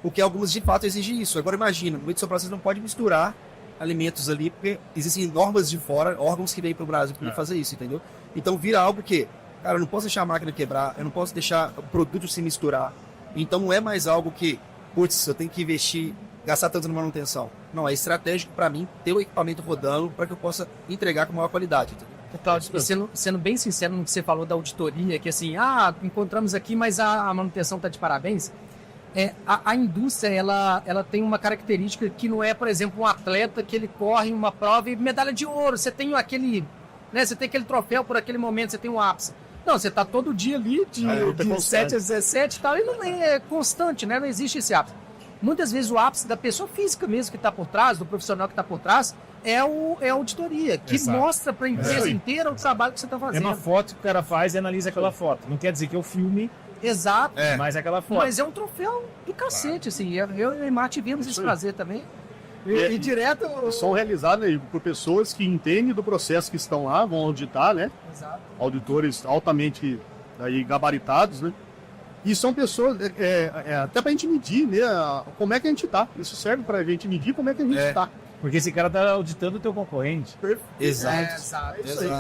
porque algumas de fato exigem isso. Agora imagina, no meio do seu processo não pode misturar alimentos ali, porque existem normas de fora, órgãos que vêm para o Brasil para fazer isso, entendeu? Então vira algo que, cara, eu não posso deixar a máquina quebrar, eu não posso deixar o produto se misturar. Então não é mais algo que, putz, eu tenho que investir, gastar tanto na manutenção. Não, é estratégico para mim ter o equipamento rodando para que eu possa entregar com maior qualidade, entendeu? Cláudio, sendo bem sincero no que você falou da auditoria, que assim, encontramos aqui, mas a manutenção está de parabéns. A indústria, ela tem uma característica que não é, por exemplo, um atleta que ele corre uma prova e medalha de ouro, você tem aquele troféu por aquele momento, você tem um ápice. Não, você está todo dia ali, de 7 a 17 e tal, e não é constante, né? Não existe esse ápice. Muitas vezes o ápice da pessoa física mesmo que está por trás, do profissional que está por trás, é a auditoria, que Exato. mostra para a empresa inteira o trabalho que você está É fazendo. uma foto que o cara faz e analisa aquela foto. Não quer dizer que eu filme, Exato. mas é aquela foto. Mas é um troféu do cacete, assim. Eu e o Neymar tivemos esse prazer também. E direto... São realizados aí por pessoas que entendem do processo que estão lá, vão auditar, né? Exato. Auditores altamente aí, gabaritados, né? E são pessoas, até pra gente medir, né? Como é que a gente tá. Isso serve pra gente medir como é que a gente tá. Porque esse cara tá auditando o teu concorrente. Exato.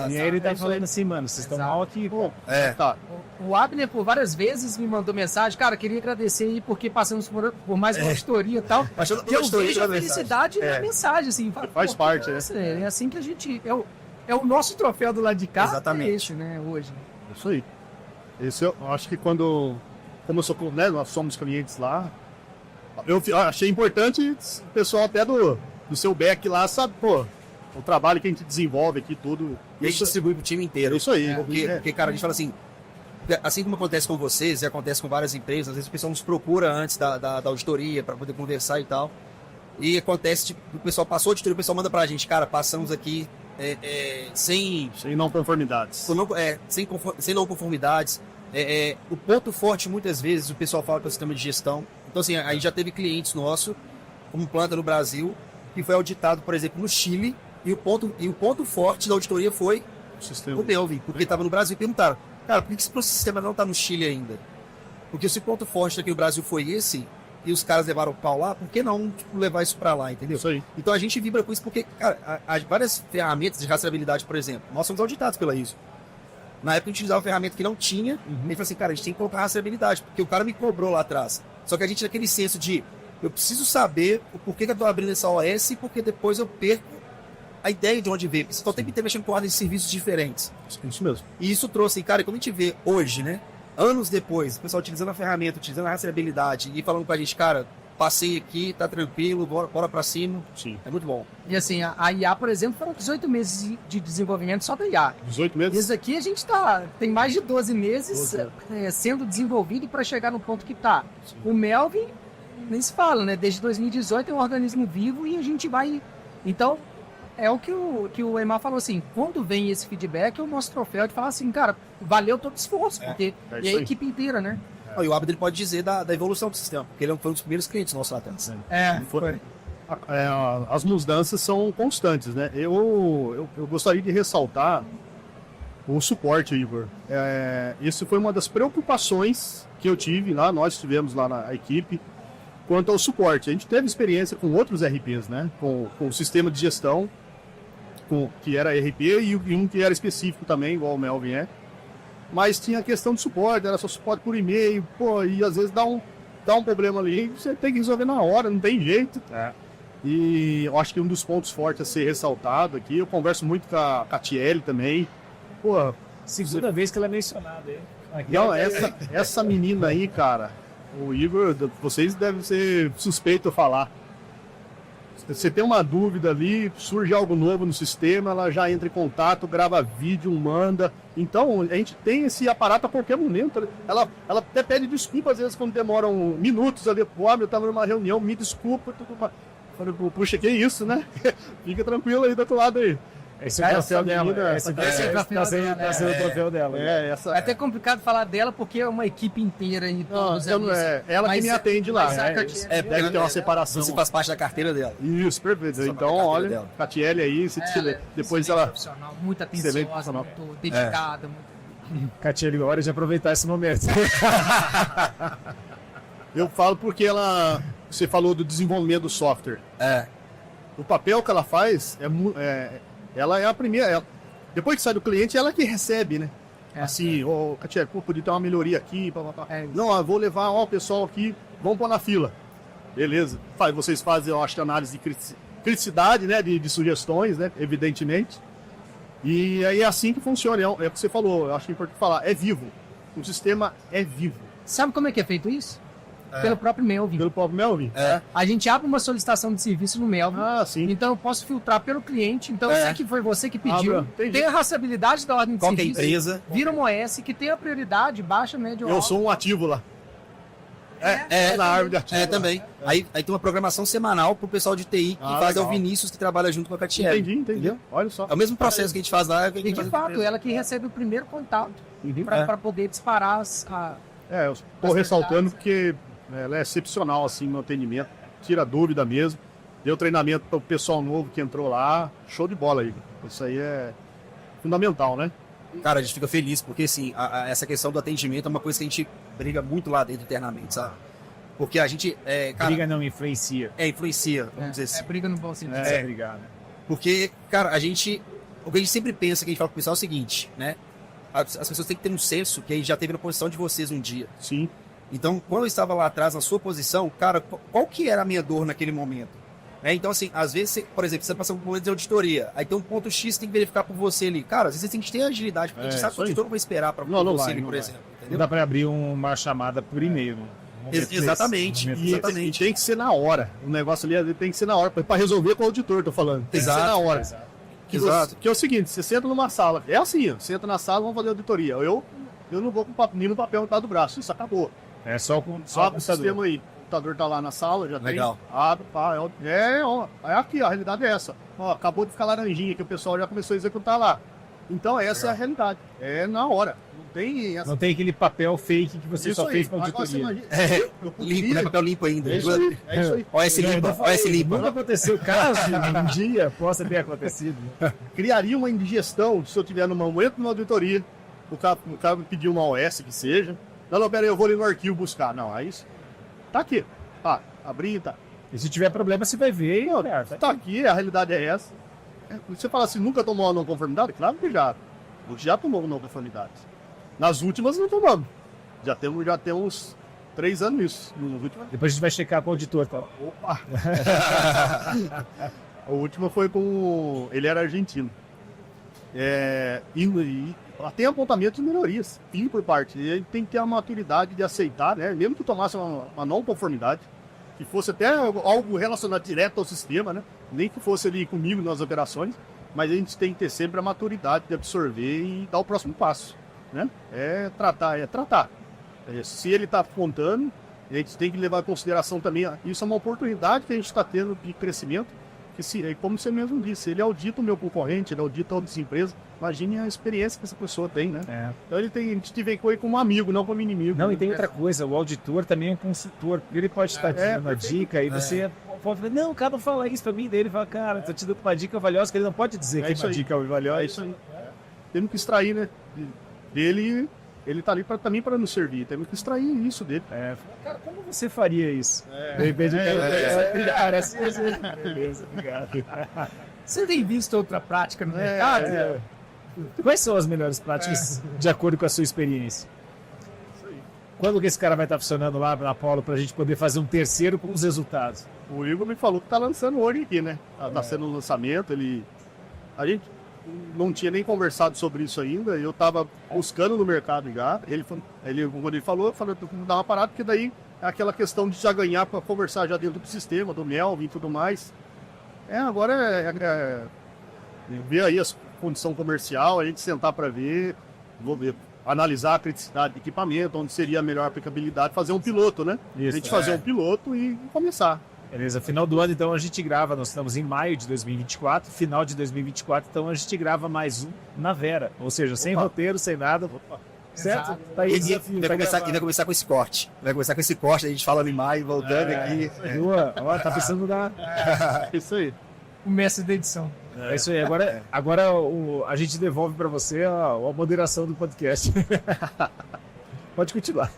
E aí ele tá falando assim, mano, vocês estão mal aqui. Pô, É. tá. O Abner, por várias vezes, me mandou mensagem. Cara, queria agradecer aí porque passamos por mais uma auditoria e tal. Mas E eu vejo a felicidade na mensagem, assim. Faz parte, né? É assim que a gente... É o nosso troféu do lado de cá. Exatamente. É esse, né, hoje. Isso aí. Esse eu acho que como eu sou, né, nós somos clientes lá, eu achei importante o pessoal até do seu back lá, sabe, pô, o trabalho que a gente desenvolve aqui, tudo. E a gente distribui pro time inteiro. Isso aí. Porque, cara, a gente fala assim como acontece com vocês e acontece com várias empresas, às vezes o pessoal nos procura antes da auditoria para poder conversar e tal. E acontece, tipo, o pessoal passou a auditoria, o pessoal manda pra gente, cara, passamos aqui sem não conformidades. sem não conformidades. O ponto forte, muitas vezes, o pessoal fala que é o sistema de gestão. Então, assim, aí já teve clientes nossos, como planta no Brasil, que foi auditado, por exemplo, no Chile, e o ponto forte da auditoria foi o Melvin, porque estava no Brasil e perguntaram, cara, por que esse sistema não está no Chile ainda? Porque se o ponto forte aqui no Brasil foi esse, e os caras levaram o pau lá, por que não levar isso para lá, entendeu? Isso aí. Então a gente vibra com isso porque, cara, as várias ferramentas de rastreabilidade, por exemplo, nós somos auditados pela ISO. Na época a gente usava uma ferramenta que não tinha, e a gente falou assim, cara, a gente tem que colocar rastreabilidade, porque o cara me cobrou lá atrás. Só que a gente tinha aquele senso de, eu preciso saber o porquê que eu estou abrindo essa OS, porque depois eu perco a ideia de onde veio. Porque você só tem que ter mexendo com ordens de serviços diferentes. Isso mesmo. E isso trouxe, cara, como a gente vê hoje, né? Anos depois, o pessoal utilizando a ferramenta, utilizando a rastreabilidade e falando pra gente, cara, passei aqui, tá tranquilo, bora pra cima. Sim. É muito bom. E assim, a IA, por exemplo, foram 18 meses de desenvolvimento só da IA. 18 meses? Esse aqui a gente tem mais de 12 meses sendo desenvolvido para chegar no ponto que está. O Melvin, nem se fala, né? Desde 2018 é um organismo vivo e a gente vai... Então, é o que o Emar falou assim, quando vem esse feedback, eu mostro o troféu de falar assim, cara, valeu todo o esforço, porque e a equipe inteira, né? E o Abner pode dizer da evolução do sistema, porque ele foi um dos primeiros clientes nossos lá atrás. Foi. As mudanças são constantes, né? Eu gostaria de ressaltar o suporte, Igor. Isso foi uma das preocupações que eu tive lá, nós tivemos lá na equipe, quanto ao suporte. A gente teve experiência com outros RPs, né? Com o sistema de gestão, que era RP, e um que era específico também, igual o Melvin é. Mas tinha a questão de suporte, era só suporte por e-mail, e às vezes dá um problema ali, você tem que resolver na hora, não tem jeito. E eu acho que um dos pontos fortes a ser ressaltado aqui, eu converso muito com a Tiele também. Segunda vez que ela é mencionada aí. Não, essa menina aí, cara, o Igor, vocês devem ser suspeitos a falar. Você tem uma dúvida ali, surge algo novo no sistema, ela já entra em contato, grava vídeo, manda. Então, a gente tem esse aparato a qualquer momento. Ela até pede desculpa, às vezes, quando demoram minutos ali. Pô, eu estava numa reunião, me desculpa. Tudo mais. Falei, puxa, que isso, né? Fica tranquilo aí do outro lado aí. Esse é o troféu dela. Esse tá sendo o troféu dela. É até complicado falar dela porque é uma equipe inteira aí. Não, é ela que me atende lá. Deve ter uma separação. Você faz parte da carteira dela. Isso, perfeito. Então, olha, Catiele aí, depois ela... Muito atenciosa, muito dedicada. Catiele, hora de aproveitar esse momento. Eu falo porque você falou do desenvolvimento do software. O papel que ela faz ela é a primeira. Depois que sai do cliente, ela que recebe, né? Assim, Catiele, podia ter uma melhoria aqui. Não, eu vou levar o pessoal aqui, vamos pôr na fila. Beleza. Vocês fazem, eu acho, análise de criticidade, né? De sugestões, né? Evidentemente. E aí é assim que funciona. É o que você falou, eu acho que é importante falar. É vivo. O sistema é vivo. Sabe como é que é feito isso? Pelo próprio Melvin. Pelo próprio Melvin? A gente abre uma solicitação de serviço no Melvin. Sim. Então eu posso filtrar pelo cliente. Então eu sei que foi você que pediu. Tem a rastreabilidade da ordem de qual serviço. Qual é a empresa? Vira uma OS que tem a prioridade, baixa, média ou alta. Eu sou um ativo lá. Na árvore de ativo. Também. Aí tem uma programação semanal pro pessoal de TI que faz o Vinícius, que trabalha junto com a Catiele. Entendi. Entendeu? Olha só. É o mesmo processo que a gente faz lá. E de fato, ela que recebe o primeiro contato para poder disparar eu estou ressaltando porque ela é excepcional assim no atendimento, tira dúvida mesmo, deu treinamento para o pessoal novo que entrou lá, show de bola aí. Isso aí é fundamental, né? Cara, a gente fica feliz porque assim, essa questão do atendimento é uma coisa que a gente briga muito lá dentro internamente, sabe? Porque a gente... briga não, influencia. Influencia, vamos dizer assim. Briga no bom sentido. Brigar, né? Porque, cara, o que a gente sempre pensa, que a gente fala pro pessoal é o seguinte, né? As pessoas têm que ter um senso que a gente já teve na posição de vocês um dia. Sim. Então, quando eu estava lá atrás, na sua posição, cara, qual que era a minha dor naquele momento? Então, assim, às vezes, por exemplo, você passa por um momento de auditoria, aí tem um ponto X que tem que verificar por você ali. Cara, às vezes você tem que ter agilidade, porque a gente sabe que o auditor não vai esperar para você ali, por exemplo. Entendeu? Não dá para abrir uma chamada por e-mail. Exatamente. E tem que ser na hora. O negócio ali tem que ser na hora, para resolver com o auditor, tô falando. Tem que ser na hora. Exato. Que é o seguinte, você senta numa sala, é assim, você entra na sala, vamos fazer auditoria. Eu não vou nem no papel no do braço, isso acabou. É só o sistema aí. O computador tá lá na sala, já legal. Tem. Abre, pá, é aqui, a realidade é essa. Acabou de ficar laranjinha, que o pessoal já começou a executar lá. Então essa é a realidade. É na hora. Não tem aquele papel fake que você isso só fez para auditoria. Limpo, né? Papel limpo ainda. É isso aí. OS limpa. Nunca aconteceu o caso, um dia possa ter acontecido. Criaria uma indigestão se eu tiver no momento de uma auditoria, o cara me pediu uma OS que seja. Não, pera aí, eu vou ali no arquivo buscar. Não, aí tá aqui. Abri, tá. E se tiver problema, você vai ver. Tá aqui, a realidade é essa. Você fala assim, nunca tomou uma não conformidade? Claro que já tomou uma não conformidade. Nas últimas não tomamos. Já temos 3 anos isso. Depois a gente vai checar com o auditor, tá? Opa! A última foi com... Ele era argentino. E tem apontamento de melhorias, sim, por parte. Ele tem que ter a maturidade de aceitar, né? Mesmo que tomasse uma não conformidade, que fosse até algo relacionado direto ao sistema, né? Nem que fosse ali comigo nas operações, mas a gente tem que ter sempre a maturidade de absorver e dar o próximo passo, né? Tratar. Se ele está apontando, a gente tem que levar em consideração também, isso é uma oportunidade que a gente está tendo de crescimento, que como você mesmo disse, ele audita o meu concorrente, ele audita outras empresas, imagine a experiência que essa pessoa tem, né? Então a gente te vê com ele como um amigo, não como inimigo. Não, e tem outra coisa, o auditor também é um consultor, ele pode estar te dando uma dica, e você pode falar, não, o cara não fala isso pra mim, daí ele fala, cara, tô te dando uma dica valiosa, que ele não pode dizer que é uma dica valiosa. É isso aí. Temos que extrair, né, dele, ele tá ali também para nos servir, temos que extrair isso dele. Cara, como você faria isso? De repente, beleza, obrigado. Você tem visto outra prática no mercado? Quais são as melhores práticas de acordo com a sua experiência? Isso aí. Quando que esse cara vai estar funcionando lá na Apollo para a gente poder fazer um terceiro com os resultados? O Igor me falou que tá lançando hoje aqui, né? Tá sendo um lançamento, não tinha nem conversado sobre isso ainda, eu estava buscando no mercado já. Quando ele falou, eu falei, vou dar uma parada, porque daí é aquela questão de já ganhar para conversar já dentro do sistema, do Melvin e tudo mais. Agora ver aí a condição comercial, a gente sentar para ver, vou ver, analisar a criticidade do equipamento, onde seria a melhor aplicabilidade, fazer um piloto, né? Isso, a gente fazer um piloto e começar. Beleza, final do ano então a gente grava, nós estamos em maio de 2024, final de 2024, então a gente grava mais um na Vera, ou seja, sem roteiro, sem nada, certo? Exato. Tá aí o E desafio. vai começar com esse corte. Vai começar com esse corte, a gente falando em maio, voltando aqui. Boa, ó, tá pensando dar... Isso aí. O mestre da edição. É isso aí, agora a gente devolve para você a moderação do podcast. Pode continuar.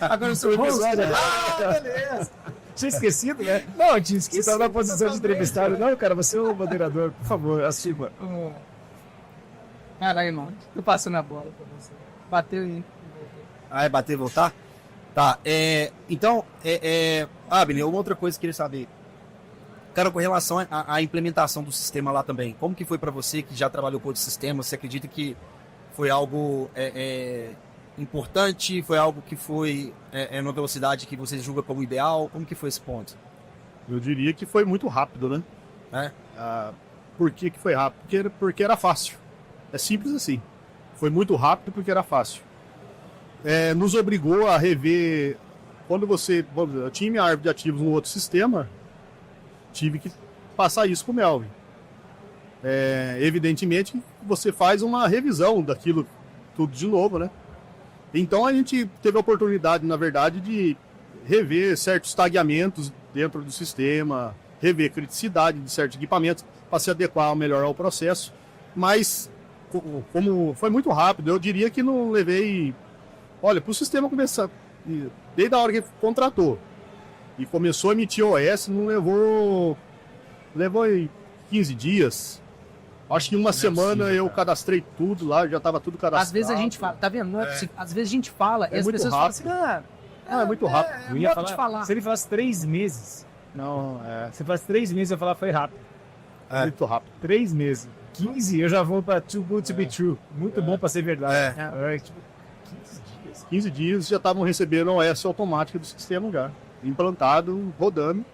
Agora eu sou o host. Beleza. Tinha esquecido, né? Não, tinha esquecido. Você estava na posição de entrevistado. Não, cara, você é o moderador. Por favor, assuma. Caralho, irmão. Tô passando a bola pra você. Bateu aí. É bater e voltar? Tá, então, Abner, uma outra coisa que eu queria saber. Cara, com relação à implementação do sistema lá também, como que foi para você que já trabalhou com outros sistemas? Você acredita que foi algo importante? Foi algo que foi numa velocidade que você julga como ideal? Como que foi esse ponto? Eu diria que foi muito rápido, né? Por que foi rápido? Porque era fácil. É simples assim. Foi muito rápido porque era fácil. Nos obrigou a rever. Quando eu tinha minha árvore de ativos no outro sistema, tive que passar isso para o Melvin. Evidentemente, você faz uma revisão daquilo tudo de novo, né? Então a gente teve a oportunidade, na verdade, de rever certos tagueamentos dentro do sistema, rever criticidade de certos equipamentos para se adequar melhor ao processo. Mas, como foi muito rápido, eu diria que não levei... Olha, para o sistema começar, desde a hora que contratou e começou a emitir OS, não levou 15 dias. Acho que em uma semana eu cadastrei tudo lá, já estava tudo cadastrado. Às vezes a gente fala, tá vendo? Não é possível. Às vezes a gente fala e as muito pessoas rápido. falam assim, É muito rápido. Eu ia modo de falar. Se ele falasse 3 meses. Não, Se faz 3 meses, eu ia falar foi rápido. muito rápido. 3 meses. 15, eu já vou para too good to be true. Muito bom para ser verdade. Tipo, 15 dias já estavam recebendo OS automática do sistema já. Implantado, rodando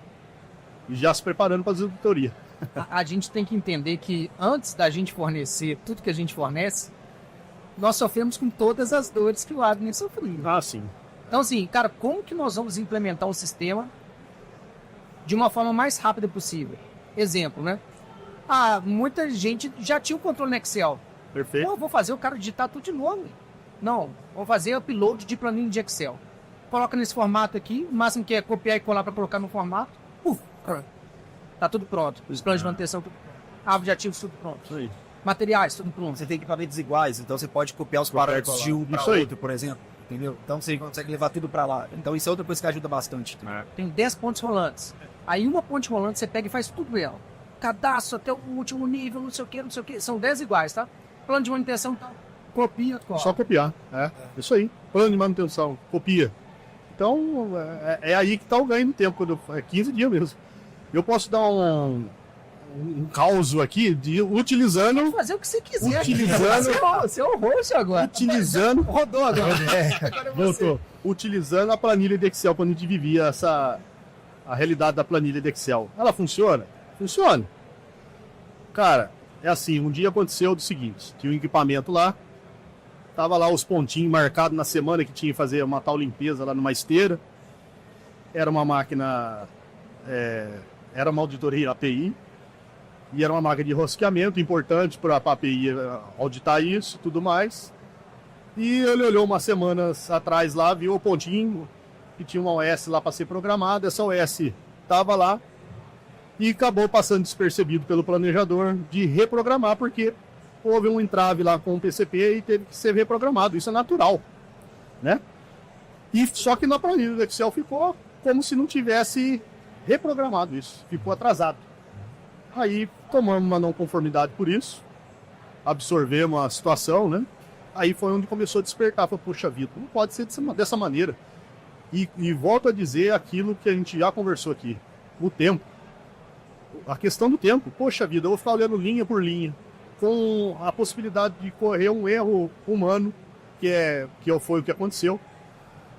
e já se preparando para a auditoria. A gente tem que entender que antes da gente fornecer tudo que a gente fornece, nós sofremos com todas as dores que o Abner sofreu. Sim. Então, assim, cara, como que nós vamos implementar um sistema de uma forma mais rápida possível? Exemplo, né? Muita gente já tinha o controle no Excel. Perfeito. Pô, eu vou fazer o cara digitar tudo de novo. Não, vou fazer upload de planilha de Excel. Coloca nesse formato aqui, o máximo que é copiar e colar para colocar no formato. Tá tudo pronto. Os planos de manutenção, tudo pronto. Árvore de ativos, tudo pronto. Isso aí. Materiais, tudo pronto. Você tem equipamentos iguais, então você pode copiar os parâmetros de um para outro, por exemplo. Entendeu? Então você consegue levar tudo para lá. Então isso é outra coisa que ajuda bastante. Tem 10 pontes rolantes. Aí uma ponte rolante você pega e faz tudo ela. Cadastro até o último nível, não sei o que. São 10 iguais, tá? Plano de manutenção, tá? Copia, cola. Só copiar. Isso aí. Plano de manutenção, copia. Então, é aí que está o ganho no tempo, quando é 15 dias mesmo. Eu posso dar um caos aqui de utilizando. Pode fazer o que você quiser. Utilizando. Você é o host agora. Utilizando. Rodou agora. Voltou. Utilizando a planilha de Excel quando a gente vivia a realidade da planilha de Excel. Ela funciona? Funciona. Cara, é assim, um dia aconteceu o seguinte, tinha um equipamento lá, tava lá os pontinhos marcados na semana que tinha que fazer uma tal limpeza lá numa esteira. Era uma máquina, era uma auditoria API, e era uma máquina de rosqueamento importante para a API auditar isso e tudo mais. E ele olhou umas semanas atrás lá, viu o pontinho, que tinha uma OS lá para ser programada, essa OS estava lá, e acabou passando despercebido pelo planejador de reprogramar, porque houve um entrave lá com o PCP e teve que ser reprogramado. Isso é natural, né? E só que na planilha do Excel ficou como se não tivesse reprogramado isso, ficou atrasado. Aí tomamos uma não conformidade por isso, absorvemos a situação, né? Aí foi onde começou a despertar, falou, puxa vida, não pode ser dessa maneira. E volto a dizer aquilo que a gente já conversou aqui, o tempo. a questão do tempo. Poxa vida, eu vou ficar olhando linha por linha, com a possibilidade de correr um erro humano, que foi o que aconteceu.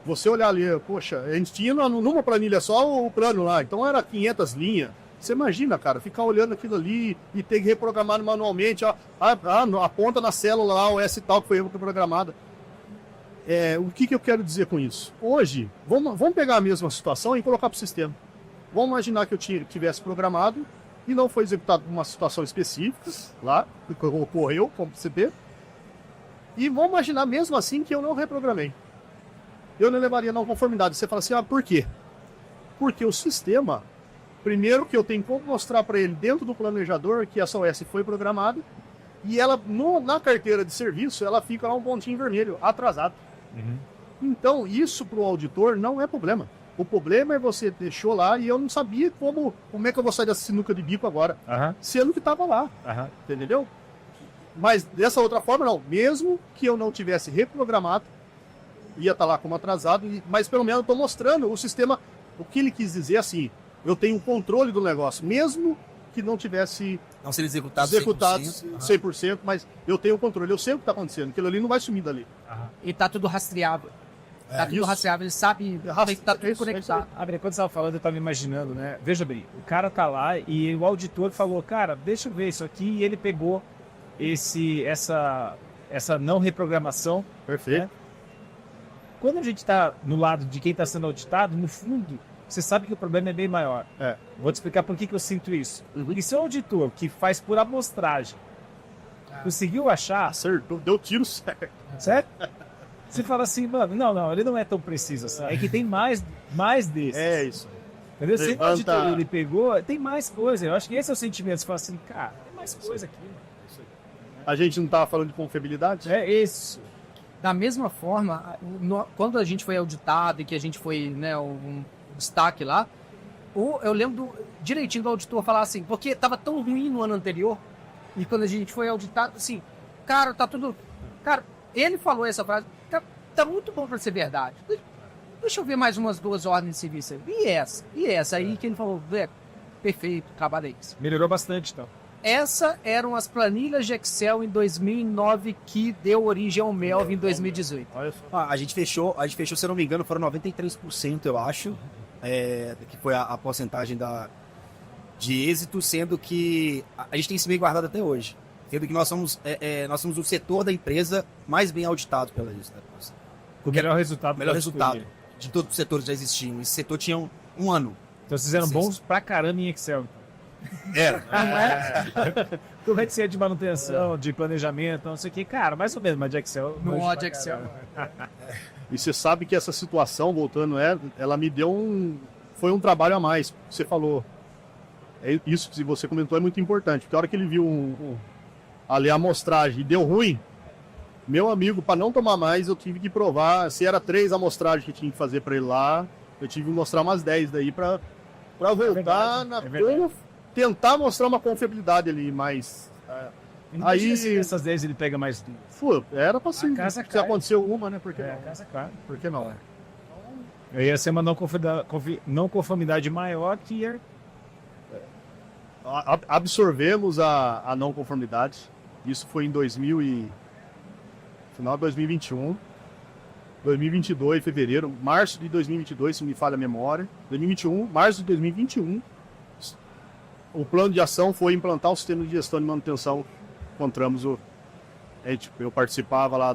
Você olhar ali, poxa, a gente tinha numa planilha só o plano lá, então era 500 linhas. Você imagina, cara, ficar olhando aquilo ali e ter que reprogramar manualmente, ó, aponta na célula lá o S tal que foi reprogramada. O que eu quero dizer com isso? Hoje, vamos pegar a mesma situação e colocar para o sistema. Vamos imaginar que eu tivesse programado e não foi executado uma situação específica lá, que ocorreu, como perceber. E vamos imaginar mesmo assim que eu não reprogramei. Eu não levaria não conformidade. Você fala assim, por quê? Porque o sistema, primeiro que eu tenho como mostrar para ele dentro do planejador que essa OS foi programada e ela, na carteira de serviço, ela fica lá um pontinho vermelho, atrasado. Uhum. Então, isso para o auditor não é problema. O problema é você deixou lá e eu não sabia como é que eu vou sair dessa sinuca de bico agora, sendo que estava lá, entendeu? Mas dessa outra forma, não. Mesmo que eu não tivesse reprogramado, ia estar lá como atrasado, mas pelo menos eu estou mostrando o sistema, o que ele quis dizer assim, eu tenho controle do negócio, mesmo que não tivesse não ser executado 100%, mas eu tenho controle, eu sei o que está acontecendo, aquilo ali não vai sumir dali. E tá tudo rastreável. Tá tudo rastreável, ele sabe que tá tudo conectado. Quando você estava falando, eu estava imaginando, né? Veja bem, o cara tá lá e o auditor falou, cara, deixa eu ver isso aqui, e ele pegou essa não reprogramação. Perfeito. Né? Quando a gente está no lado de quem está sendo auditado, no fundo, você sabe que o problema é bem maior. Vou te explicar por que eu sinto isso. Porque se o auditor que faz por amostragem conseguiu achar... Acertou, deu tiro certo. Certo? Você fala assim, mano, não, ele não é tão preciso assim. É que tem mais desses. É isso. Entendeu? Se o auditor ele pegou, tem mais coisa. Eu acho que esse é o sentimento. Você fala assim, cara, tem mais coisa aqui. A gente não estava falando de confiabilidade? É isso. Da mesma forma, quando a gente foi auditado e que a gente foi, né, um destaque lá, eu lembro direitinho do auditor falar assim, porque estava tão ruim no ano anterior, e quando a gente foi auditado, assim, cara, tá tudo... Cara, ele falou essa frase, tá muito bom para ser verdade. Deixa eu ver mais umas 2 ordens de serviço. E essa aí que ele falou, perfeito, trabalho é isso. Melhorou bastante, então. Essas eram as planilhas de Excel em 2009 que deu origem ao Melvin em 2018. A gente fechou, se eu não me engano, foram 93%, eu acho, que foi a porcentagem de êxito, sendo que a gente tem isso bem guardado até hoje. Sendo que nós somos o setor da empresa mais bem auditado pela isso. Né? O melhor resultado. De todos os setores que já existiam. Esse setor tinha um ano. Então vocês eram bons pra caramba em Excel. Era. Como é que você é de manutenção, de planejamento, não sei o que. Cara, mais ou menos, mas de Excel... Não de Excel. E você sabe que essa situação, voltando, ela me deu foi um trabalho a mais. Você falou. Isso que você comentou é muito importante. Porque a hora que ele viu ali a amostragem e deu ruim, meu amigo, para não tomar mais, eu tive que provar. Se era 3 amostragens que tinha que fazer para ele lá, eu tive que mostrar umas 10 daí para voltar tentar mostrar uma confiabilidade ali, mas... Aí essas 10 ele pega mais... Era pra ser. Se aconteceu uma, né? Por que não? A casa cai. Por que não? Aí ia ser uma não conformidade maior que absorvemos a não conformidade. Isso foi em final de 2021. 2022, fevereiro, março de 2022, se me falha a memória. 2021, março de 2021. O plano de ação foi implantar um sistema de gestão de manutenção. Encontramos eu participava lá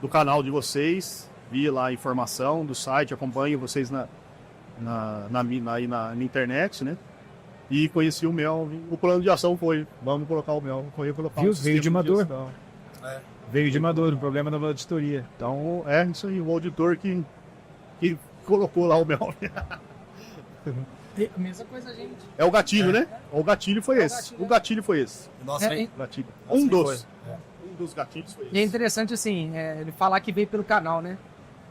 do canal de vocês, via lá a informação do site, acompanho vocês na internet, né? E conheci o Melvin. O plano de ação foi, vamos colocar o Melvin, veio de Amador. Veio de Amador, o problema da auditoria. Então, isso aí, o auditor que colocou lá o Melvin. Mesma coisa, gente. É o gatilho, né? O gatilho foi esse. O gatilho foi esse. Nossa, gatilho. Um dos gatilhos foi esse. E é interessante, assim, ele falar que veio pelo canal, né?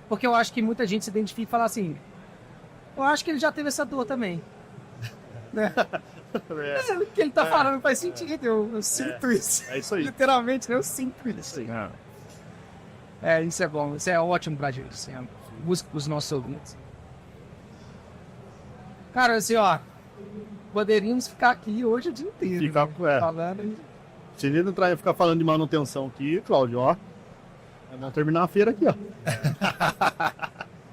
Porque eu acho que muita gente se identifica e fala assim, eu acho que ele já teve essa dor também. Né? O que ele tá falando faz sentido, eu sinto isso. É isso aí. Literalmente, né? Eu sinto isso. Isso é bom, isso é ótimo pra gente. Assim, música pros nossos ouvintes. Cara, assim, ó, poderíamos ficar aqui hoje o dia inteiro. Ficar, Falando. Se ele não ficar falando de manutenção aqui, Cláudio, ó. Vamos terminar a feira aqui, ó.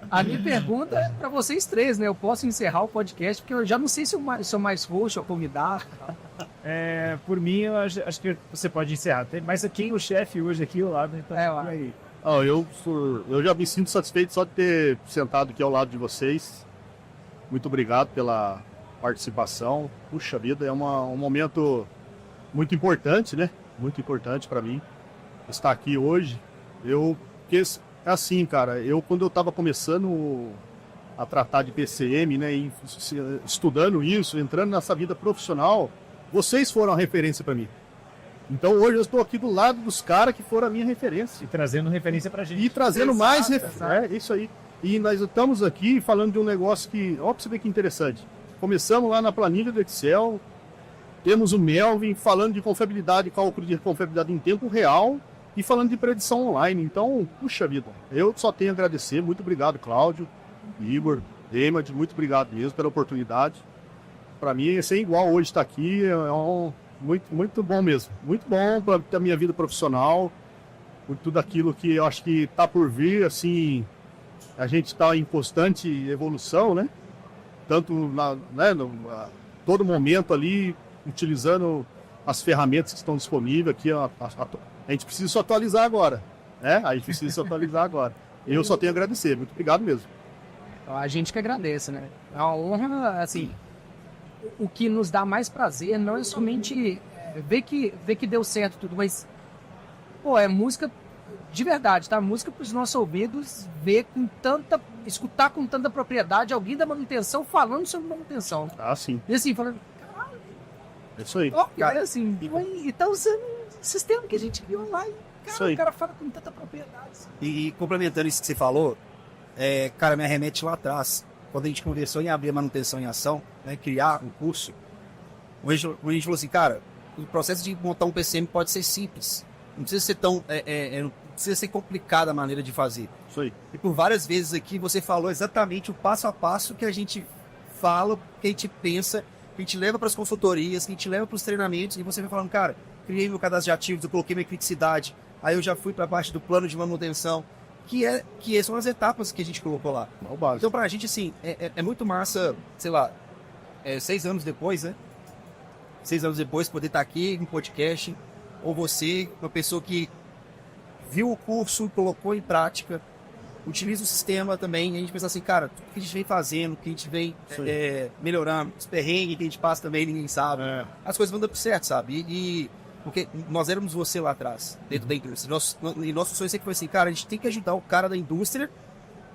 A minha pergunta é para vocês três, né? Eu posso encerrar o podcast, porque eu já não sei se eu sou mais roxo ou convidar. Por mim, eu acho que você pode encerrar. Mas quem é o chefe hoje aqui ao lado, então. Aí. Eu já me sinto satisfeito só de ter sentado aqui ao lado de vocês. Muito obrigado pela participação. Puxa vida, é um momento muito importante, né? Muito importante para mim estar aqui hoje. Porque é assim, cara, quando eu estava começando a tratar de PCM, né, e estudando isso, entrando nessa vida profissional, vocês foram a referência para mim. Então hoje eu estou aqui do lado dos caras que foram a minha referência. E trazendo referência pra gente. E trazendo mais referência. É isso aí. E nós estamos aqui falando de um negócio que, ó, pra você ver que interessante. Começamos lá na planilha do Excel, temos o Melvin falando de confiabilidade, cálculo de confiabilidade em tempo real e falando de predição online. Então, puxa vida, eu só tenho a agradecer. Muito obrigado, Cláudio, Igor, Emad, muito obrigado mesmo pela oportunidade. Para mim, ser igual hoje estar aqui muito bom mesmo. Muito bom para a minha vida profissional, por tudo aquilo que eu acho que está por vir, assim, a gente está em constante evolução, né? Tanto todo momento ali, utilizando as ferramentas que estão disponíveis aqui. A gente precisa se atualizar agora, né? A gente precisa se atualizar agora. Eu só tenho a agradecer. Muito obrigado mesmo. A gente que agradece, né? É uma honra, assim, o que nos dá mais prazer não é somente ver que deu certo tudo, mas, pô, é música de verdade, tá? Música para os nossos ouvidos, escutar com tanta propriedade alguém da manutenção falando sobre manutenção. Ah, sim. E assim, falando, é isso aí. Cara, assim, e tá usando um sistema que a gente viu lá e, cara, o cara fala com tanta propriedade. E complementando isso que você falou, cara, me arremete lá atrás, quando a gente conversou em abrir a manutenção em ação, né, criar um curso, a gente falou assim, cara, o processo de montar um PCM pode ser simples, não precisa ser tão, não precisa ser complicada a maneira de fazer. Isso aí. E por várias vezes aqui você falou exatamente o passo a passo que a gente fala, que a gente pensa, que a gente leva para as consultorias, que a gente leva para os treinamentos, e você vai falando, cara, criei meu cadastro de ativos, eu coloquei minha criticidade, aí eu já fui para a parte do plano de manutenção, que são as etapas que a gente colocou lá. Então pra gente, assim, é muito massa, sei lá, 6 anos depois, né? 6 anos depois, poder estar aqui em podcast, ou você, uma pessoa que viu o curso, colocou em prática, utiliza o sistema também, e a gente pensa assim, cara, tudo que a gente vem fazendo, que a gente vem melhorando, os perrengues que a gente passa também, ninguém sabe, as coisas vão dando certo, sabe? Porque nós éramos você lá atrás, dentro da indústria. E nosso sonho sempre foi assim, cara, a gente tem que ajudar o cara da indústria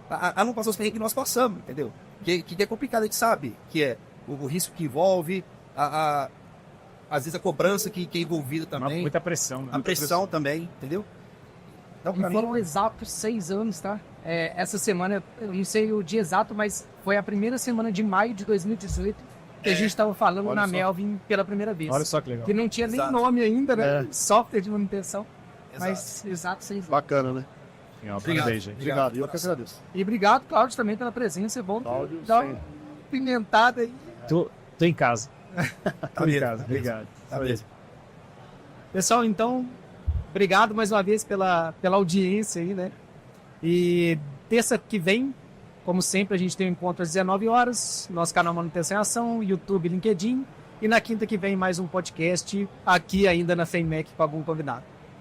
a não passar os perrengues que nós passamos, entendeu? Que é complicado, a gente sabe, que é o risco que envolve, às vezes a cobrança que é envolvida também. Muita pressão. Né? A pressão também, entendeu? Então, E foram exatos 6 anos, tá? Essa semana, eu não sei o dia exato, mas foi a primeira semana de maio de 2018 que a gente estava falando na Melvin pela primeira vez. Olha só que legal. Que não tinha nem nome ainda, né? Software de manutenção. Mas exato 6 anos. Bacana, né? Obrigado, gente. Obrigado. Eu que agradeço. E obrigado, Cláudio, também pela presença. É bom Cláudio, dar uma pimentada aí. Tô em casa. Tá Tô em casa. Obrigado. Tá mesmo. Pessoal, então, obrigado mais uma vez pela audiência aí, né? E terça que vem, como sempre, a gente tem um encontro às 19 horas, nosso canal Manutenção em Ação, YouTube, LinkedIn. E na quinta que vem, mais um podcast aqui ainda na FEMEC com algum convidado.